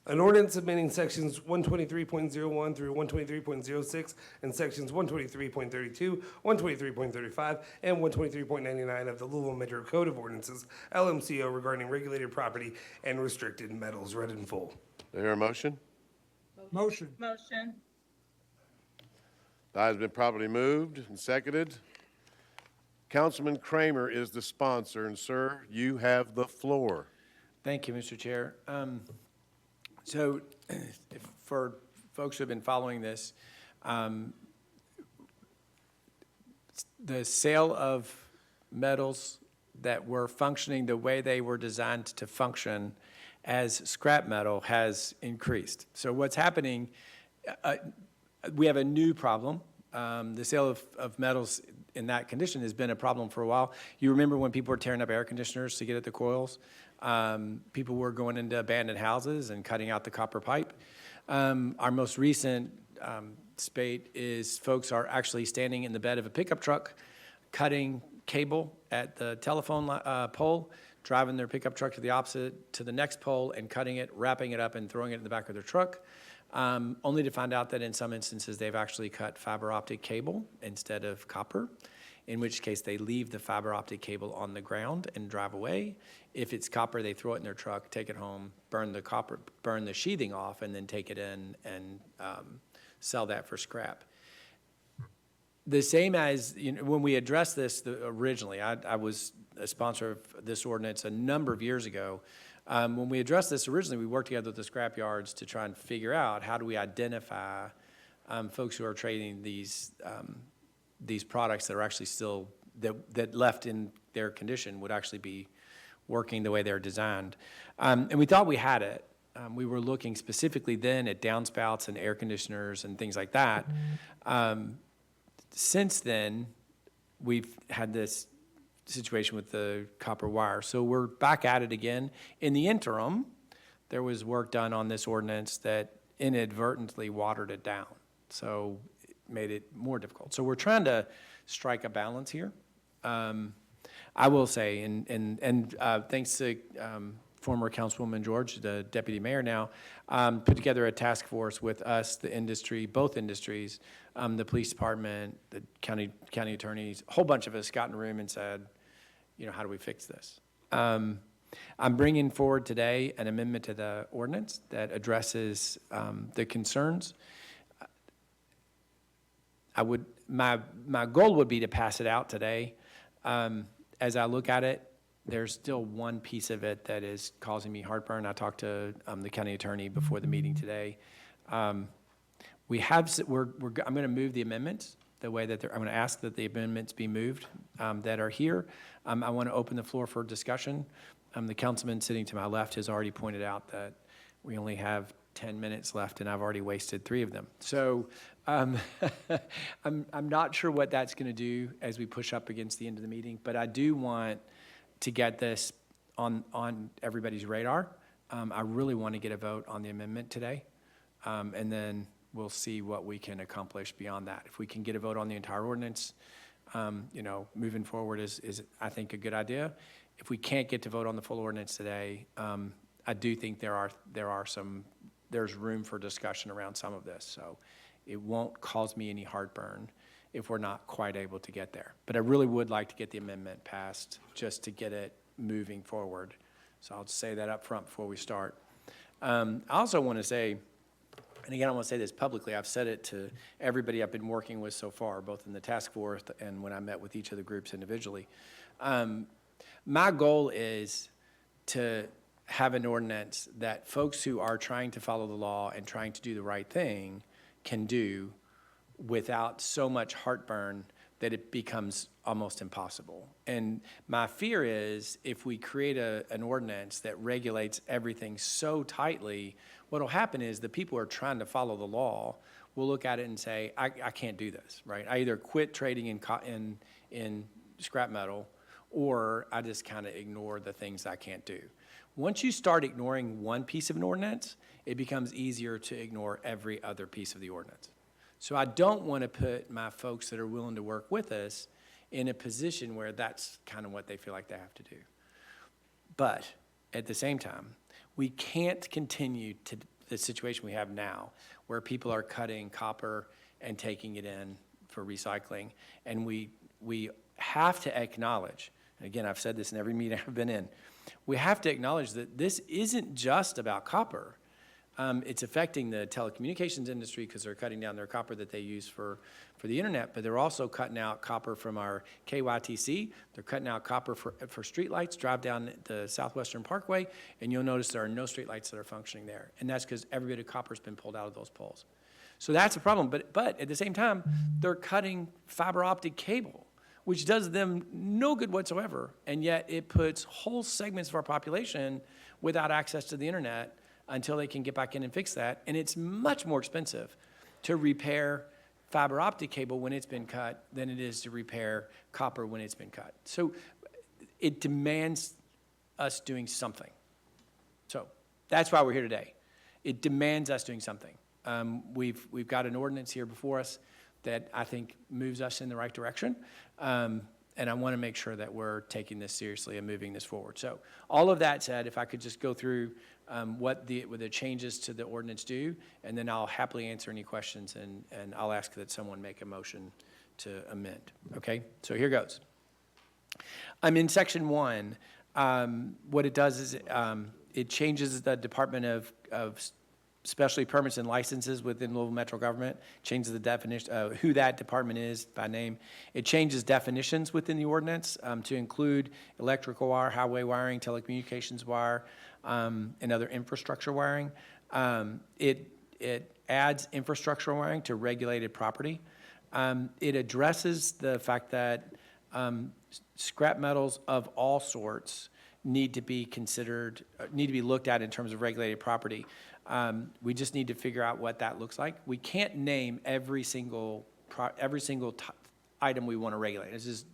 An ordinance amending sections 123.01 through 123.06 and sections 123.32, 123.35, and 123.99 of the Louisville Metro Code of Ordinances, LMCO, regarding regulated property and restricted metals, read in full. Do I hear a motion? Motion. Motion. The item's been properly moved and seconded. Councilman Kramer is the sponsor, and sir, you have the floor. Thank you, Mr. Chair. So for folks who have been following this, the sale of metals that were functioning the way they were designed to function as scrap metal has increased. So what's happening, we have a new problem. The sale of metals in that condition has been a problem for a while. You remember when people were tearing up air conditioners to get at the coils? People were going into abandoned houses and cutting out the copper pipe. Our most recent spate is folks are actually standing in the bed of a pickup truck, cutting cable at the telephone pole, driving their pickup truck to the next pole and cutting it, wrapping it up and throwing it in the back of their truck, only to find out that in some instances they've actually cut fiber optic cable instead of copper, in which case they leave the fiber optic cable on the ground and drive away. If it's copper, they throw it in their truck, take it home, burn the sheathing off, and then take it in and sell that for scrap. The same as, when we addressed this originally, I was a sponsor of this ordinance a number of years ago. When we addressed this originally, we worked together with the scrap yards to try and figure out how do we identify folks who are trading these products that are actually still, that left in their condition would actually be working the way they're designed. And we thought we had it. We were looking specifically then at downspouts and air conditioners and things like that. Since then, we've had this situation with the copper wire. So we're back at it again. In the interim, there was work done on this ordinance that inadvertently watered it down. So it made it more difficult. So we're trying to strike a balance here. I will say, and thanks to former Councilwoman George, the deputy mayor now, put together a task force with us, the industry, both industries, the police department, the county attorneys, a whole bunch of us got in a room and said, how do we fix this? I'm bringing forward today an amendment to the ordinance that addresses the concerns. My goal would be to pass it out today. As I look at it, there's still one piece of it that is causing me heartburn. I talked to the county attorney before the meeting today. I'm going to move the amendments the way that I'm going to ask that the amendments be moved that are here. I want to open the floor for discussion. The councilman sitting to my left has already pointed out that we only have 10 minutes left, and I've already wasted 3 of them. So I'm not sure what that's going to do as we push up against the end of the meeting, but I do want to get this on everybody's radar. I really want to get a vote on the amendment today, and then we'll see what we can accomplish beyond that. If we can get a vote on the entire ordinance, moving forward is I think a good idea. If we can't get to vote on the full ordinance today, I do think there's room for discussion around some of this. So it won't cause me any heartburn if we're not quite able to get there. But I really would like to get the amendment passed just to get it moving forward. So I'll say that up front before we start. I also want to say, and again, I want to say this publicly, I've said it to everybody I've been working with so far, both in the task force and when I met with each of the groups individually. My goal is to have an ordinance that folks who are trying to follow the law and trying to do the right thing can do without so much heartburn that it becomes almost impossible. And my fear is if we create an ordinance that regulates everything so tightly, what'll happen is the people who are trying to follow the law will look at it and say, I can't do this, right? I either quit trading in scrap metal, or I just kind of ignore the things I can't do. Once you start ignoring one piece of an ordinance, it becomes easier to ignore every other piece of the ordinance. So I don't want to put my folks that are willing to work with us in a position where that's kind of what they feel like they have to do. But at the same time, we can't continue to the situation we have now, where people are cutting copper and taking it in for recycling. And we have to acknowledge, and again, I've said this in every meeting I've been in, we have to acknowledge that this isn't just about copper. It's affecting the telecommunications industry because they're cutting down their copper that they use for the internet, but they're also cutting out copper from our KYTC. They're cutting out copper for streetlights. Drive down the Southwestern Parkway, and you'll notice there are no streetlights that are functioning there. And that's because every bit of copper's been pulled out of those poles. So that's a problem. But at the same time, they're cutting fiber optic cable, which does them no good whatsoever, and yet it puts whole segments of our population without access to the internet until they can get back in and fix that. And it's much more expensive to repair fiber optic cable when it's been cut than it is to repair copper when it's been cut. So it demands us doing something. So that's why we're here today. It demands us doing something. We've got an ordinance here before us that I think moves us in the right direction. And I want to make sure that we're taking this seriously and moving this forward. So all of that said, if I could just go through what the changes to the ordinance do, and then I'll happily answer any questions, and I'll ask that someone make a motion to amend. Okay? So here goes. In Section 1, what it does is it changes the Department of Specialty Permits and Licenses within Louisville Metro Government, changes the definition of who that department is by name. It changes definitions within the ordinance to include electrical wire, highway wiring, telecommunications wire, and other infrastructure wiring. It adds infrastructure wiring to regulated property. It addresses the fact that scrap metals of all sorts need to be considered, need to be looked at in terms of regulated property. We just need to figure out what that looks like. We can't name every single item we want to regulate. It's just,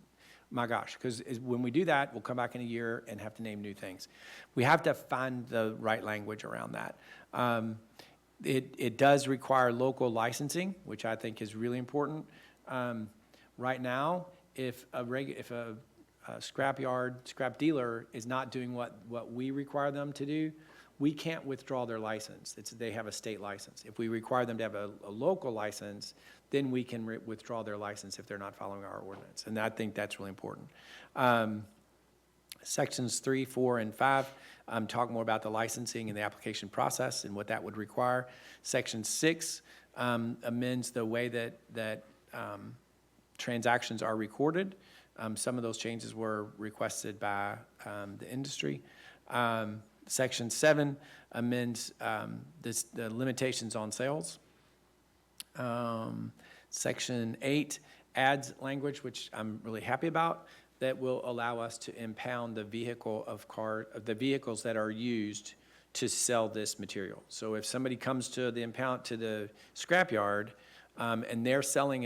my gosh, because when we do that, we'll come back in a year and have to name new things. We have to find the right language around that. It does require local licensing, which I think is really important. Right now, if a scrap dealer is not doing what we require them to do, we can't withdraw their license. They have a state license. If we require them to have a local license, then we can withdraw their license if they're not following our ordinance. And I think that's really important. Sections 3, 4, and 5 talk more about the licensing and the application process and what that would require. Section 6 amends the way that transactions are recorded. Some of those changes were requested by the industry. Section 7 amends the limitations on sales. Section 8 adds language, which I'm really happy about, that will allow us to impound the vehicles that are used to sell this material. So if somebody comes to the scrapyard and they're selling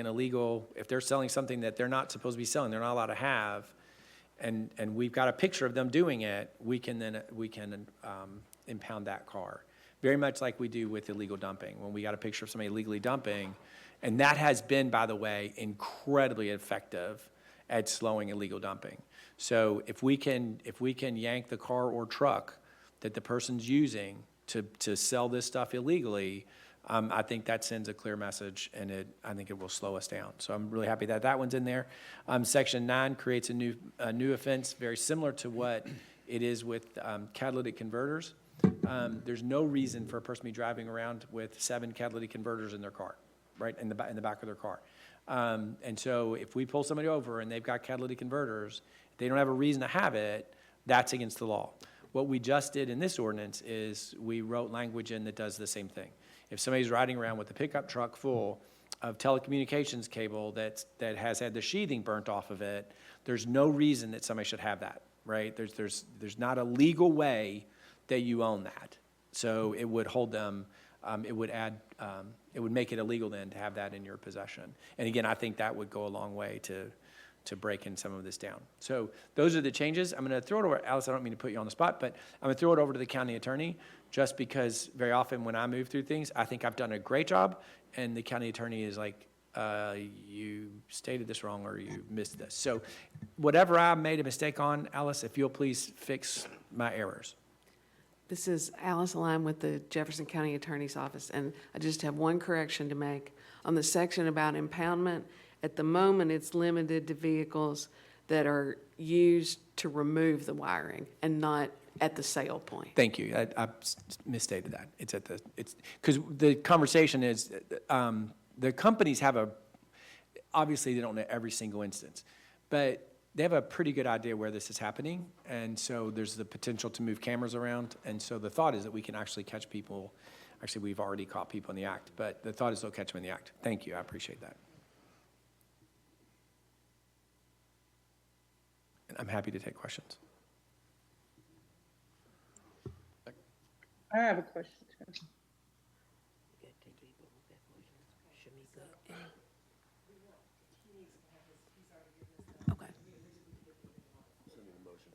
if they're selling something that they're not supposed to be selling, they're not allowed to have, and we've got a picture of them doing it, we can impound that car. Very much like we do with illegal dumping. When we got a picture of somebody illegally dumping, and that has been, by the way, incredibly effective at slowing illegal dumping. So if we can yank the car or truck that the person's using to sell this stuff illegally, I think that sends a clear message, and I think it will slow us down. So I'm really happy that that one's in there. Section 9 creates a new offense, very similar to what it is with catalytic converters. There's no reason for a person to be driving around with 7 catalytic converters in their car, right, in the back of their car. And so if we pull somebody over and they've got catalytic converters, they don't have a reason to have it, that's against the law. What we just did in this ordinance is we wrote language in that does the same thing. If somebody's riding around with a pickup truck full of telecommunications cable that has had the sheathing burnt off of it, there's no reason that somebody should have that, right? There's not a legal way that you own that. So it would hold them, it would make it illegal then to have that in your possession. And again, I think that would go a long way to breaking some of this down. So those are the changes. I'm going to throw it over, Alice, I don't mean to put you on the spot, but I'm going to throw it over to the county attorney, just because very often when I move through things, I think I've done a great job, and the county attorney is like, you stated this wrong or you missed this. So whatever I made a mistake on, Alice, if you'll please fix my errors. This is Alice Lime with the Jefferson County Attorney's Office, and I just have one correction to make. On the section about impoundment, at the moment, it's limited to vehicles that are used to remove the wiring and not at the sale point. Thank you. I misstated that. Because the conversation is, the companies have obviously they don't know every single instance, but they have a pretty good idea where this is happening. And so there's the potential to move cameras around. And so the thought is that we can actually catch people. Actually, we've already caught people in the act, but the thought is they'll catch them in the act. Thank you. I appreciate that. And I'm happy to take questions. I have a question too.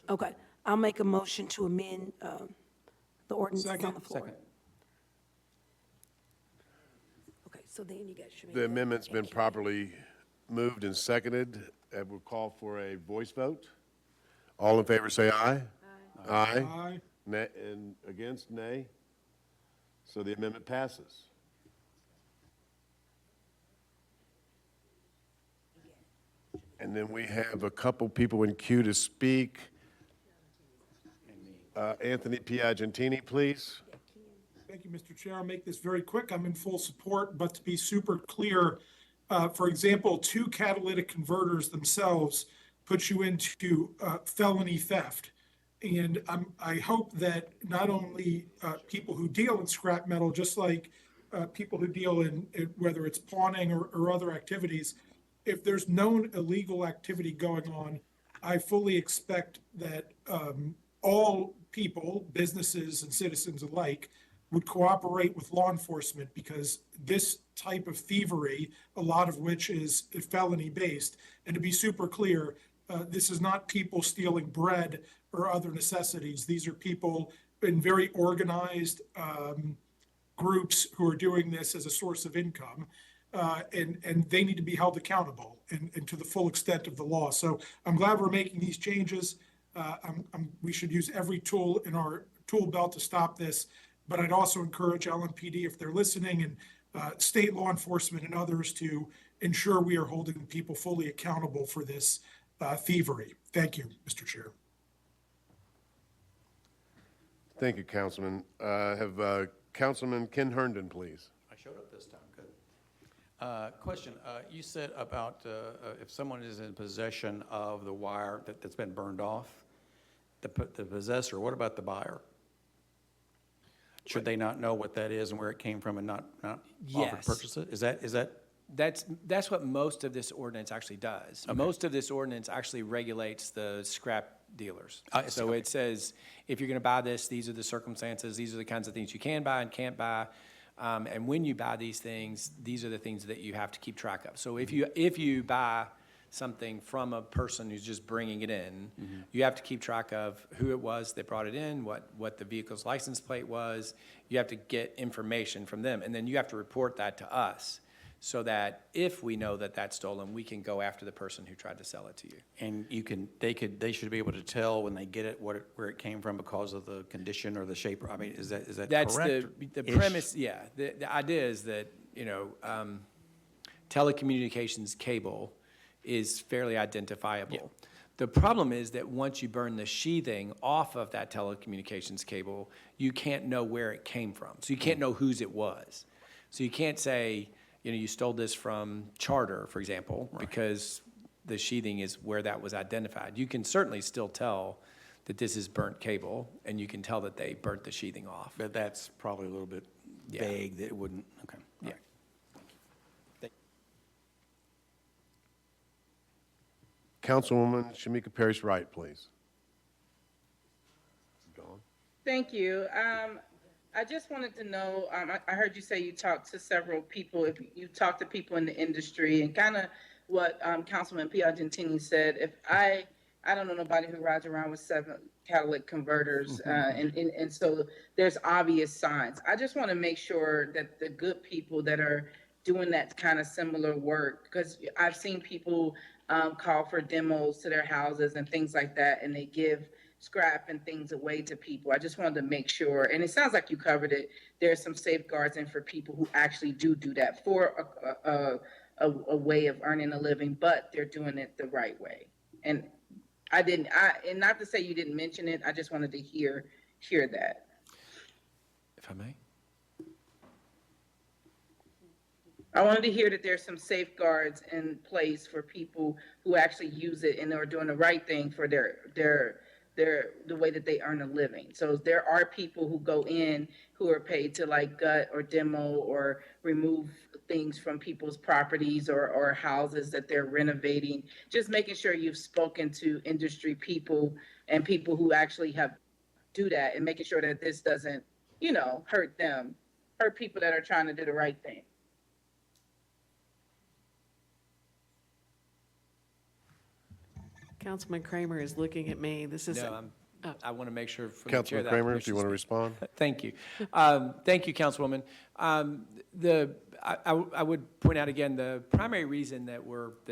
Okay, I'll make a motion to amend the ordinance that's on the floor. Second. Okay, so then you got Shamika. The amendment's been properly moved and seconded, and we'll call for a voice vote. All in favor, say aye. Aye. Aye. Nay, and against, nay. So the amendment passes. And then we have a couple people in queue to speak. Anthony Piagentini, please. Thank you, Mr. Chair. I'll make this very quick. I'm in full support, but to be super clear, for example, 2 catalytic converters themselves put you into felony theft. And I hope that not only people who deal in scrap metal, just like people who deal in whether it's pawning or other activities, if there's known illegal activity going on, I fully expect that all people, businesses and citizens alike, would cooperate with law enforcement, because this type of thievery, a lot of which is felony based, and to be super clear, this is not people stealing bread or other necessities. These are people in very organized groups who are doing this as a source of income, and they need to be held accountable and to the full extent of the law. So I'm glad we're making these changes. We should use every tool in our tool belt to stop this, but I'd also encourage LMPD, if they're listening, and state law enforcement and others, to ensure we are holding people fully accountable for this thievery. Thank you, Mr. Chair. Thank you, Councilman. Have Councilman Ken Herndon, please. I showed up this time, good. Question, you said about if someone is in possession of the wire that's been burned off, the possessor, what about the buyer? Should they not know what that is and where it came from and not offer to Yes. purchase it? Is that? That's what most of this ordinance actually does. Okay. Most of this ordinance actually regulates the scrap dealers. I see, So okay. it says, if you're going to buy this, these are the circumstances, these are the kinds of things you can buy and can't buy. And when you buy these things, these are the things that you have to keep track of. So if you buy something from a person who's just bringing it in, you have to keep track of who it was that brought it in, what the vehicle's license plate was. You have to get information from them, and then you have to report that to us, so that if we know that that's stolen, we can go after the person who tried to sell it to you. And they should be able to tell when they get it, where it came from because of the condition or the shape, I mean, is that correct? That's the Ish? premise, yeah. The idea is that, telecommunications cable is fairly identifiable. The problem is that once you burn the sheathing off of that telecommunications cable, you can't know where it came from. So you can't know whose it was. So you can't say, you stole this from Charter, for example, because the sheathing is where that was identified. You can certainly still tell that this is burnt cable, and you can tell that they burnt the sheathing off. But that's probably a little bit vague, that it wouldn't, okay. Yeah. Councilwoman Shamika Parrish Wright, please. Gone. Thank you. I just wanted to know, I heard you say you talked to several people, if you talked to people in the industry, and kind of what Councilman Piagentini said. If I don't know nobody who rides around with 7 catalytic converters, and so there's obvious signs. I just want to make sure that the good people that are doing that kind of similar work? Because I've seen people call for demos to their houses and things like that, and they give scrap and things away to people. I just wanted to make sure, and it sounds like you covered it, there's some safeguards in for people who actually do that for a way of earning a living, but they're doing it the right way. And and not to say you didn't mention it, I just wanted to hear that. If I may? I wanted to hear that there's some safeguards in place for people who actually use it and are doing the right thing for the way that they earn a living. So there are people who go in who are paid to like gut or demo or remove things from people's properties or houses that they're renovating. Just making sure you've spoken to industry people and people who actually do that, and making sure that this doesn't, hurt people that are trying to do the right thing. Councilman Kramer is looking at me. This is. No, I want to make sure from the chair Councilman that Kramer, permission do you want to speak. respond? Thank you. Thank you, Councilwoman. I would point out again, the primary reason that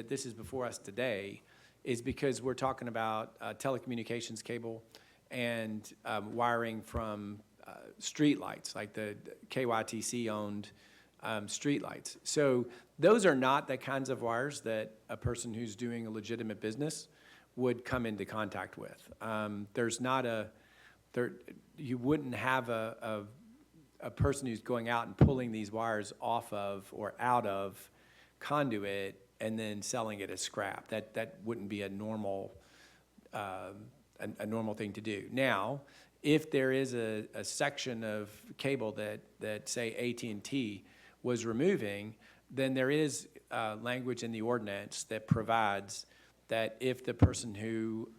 this is before us today is because we're talking about telecommunications cable and wiring from streetlights, like the KYTC-owned streetlights. So those are not the kinds of wires that a person who's doing a legitimate business would come into contact with. You wouldn't have a person who's going out and pulling these wires off of or out of conduit and then selling it as scrap. That wouldn't be a normal thing to do. Now, if there is a section of cable that say AT&T was removing, then there is language in the ordinance that provides that if the person who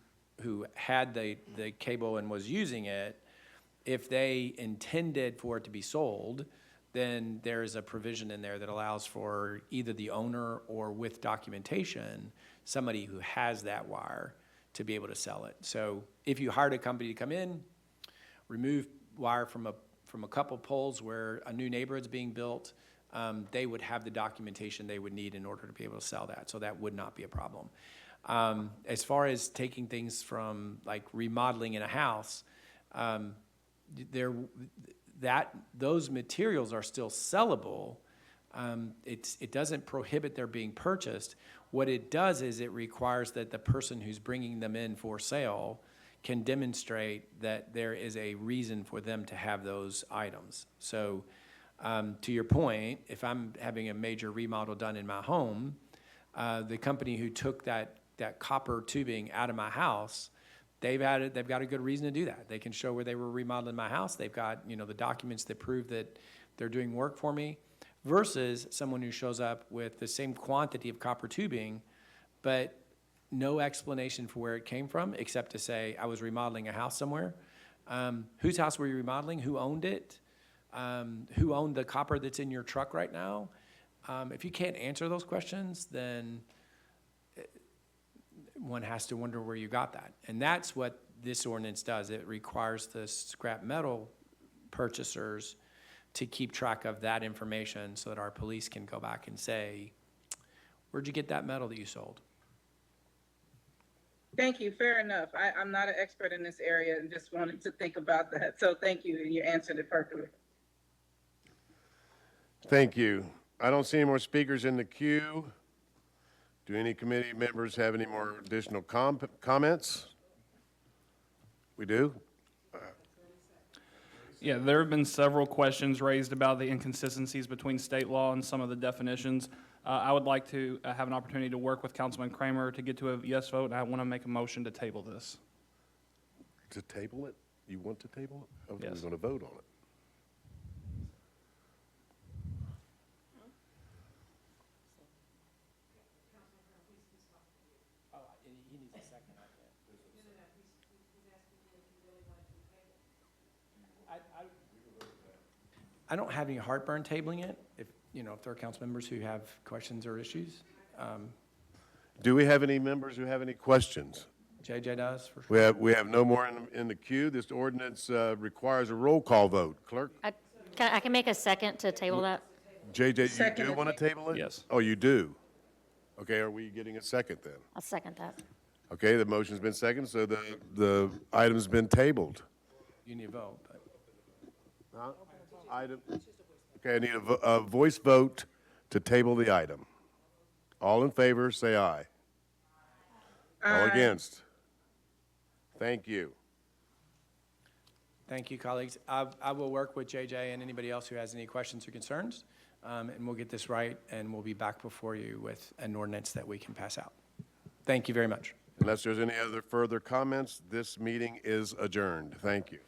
had the cable and was using it, if they intended for it to be sold, then there is a provision in there that allows for either the owner or with documentation, somebody who has that wire to be able to sell it. So if you hired a company to come in, remove wire from a couple poles where a new neighborhood's being built, they would have the documentation they would need in order to be able to sell that. So that would not be a problem. As far as taking things from like remodeling in a house, those materials are still sellable. It doesn't prohibit their being purchased. What it does is it requires that the person who's bringing them in for sale can demonstrate that there is a reason for them to have those items. So to your point, if I'm having a major remodel done in my home, the company who took that copper tubing out of my house, they've got a good reason to do that. They can show where they were remodeling my house. They've got, the documents that prove that they're doing work for me, versus someone who shows up with the same quantity of copper tubing, but no explanation for where it came from, except to say, I was remodeling a house somewhere. Whose house were you remodeling? Who owned it? Who owned the copper that's in your truck right now? If you can't answer those questions, then one has to wonder where you got that. And that's what this ordinance does. It requires the scrap metal purchasers to keep track of that information so that our police can go back and say, where'd you get that metal that you sold? Thank you. Fair enough. I'm not an expert in this area and just wanted to think about that. So thank you. You answered it perfectly. Thank you. I don't see any more speakers in the queue. Do any committee members have any more additional comments? We do? Yeah, there have been several questions raised about the inconsistencies between state law and some of the definitions. I would like to have an opportunity to work with Councilman Kramer to get to a yes vote, and I want to make a motion to table this. To table it? You want to table it? Okay, Yes. we're going to vote on it. I don't have any heartburn tabling it, if there are council members who have questions or issues. Do we have any members who have any questions? JJ does, for sure. We have no more in the queue. This ordinance requires a roll call vote. Clerk? I can make a second to table that. JJ, you Second do it. want to table it? Yes. Oh, you do? Okay, are we getting a second then? I'll second that. Okay, the motion's been seconded, so the item's been tabled. You need a vote, but. Item, okay, I need a voice vote to table the item. All in favor, say aye. All against? Thank you. Thank you, colleagues. I will work with JJ and anybody else who has any questions or concerns, and we'll get this right, and we'll be back before you with an ordinance that we can pass out. Thank you very much. Unless there's any other further comments, this meeting is adjourned. Thank you.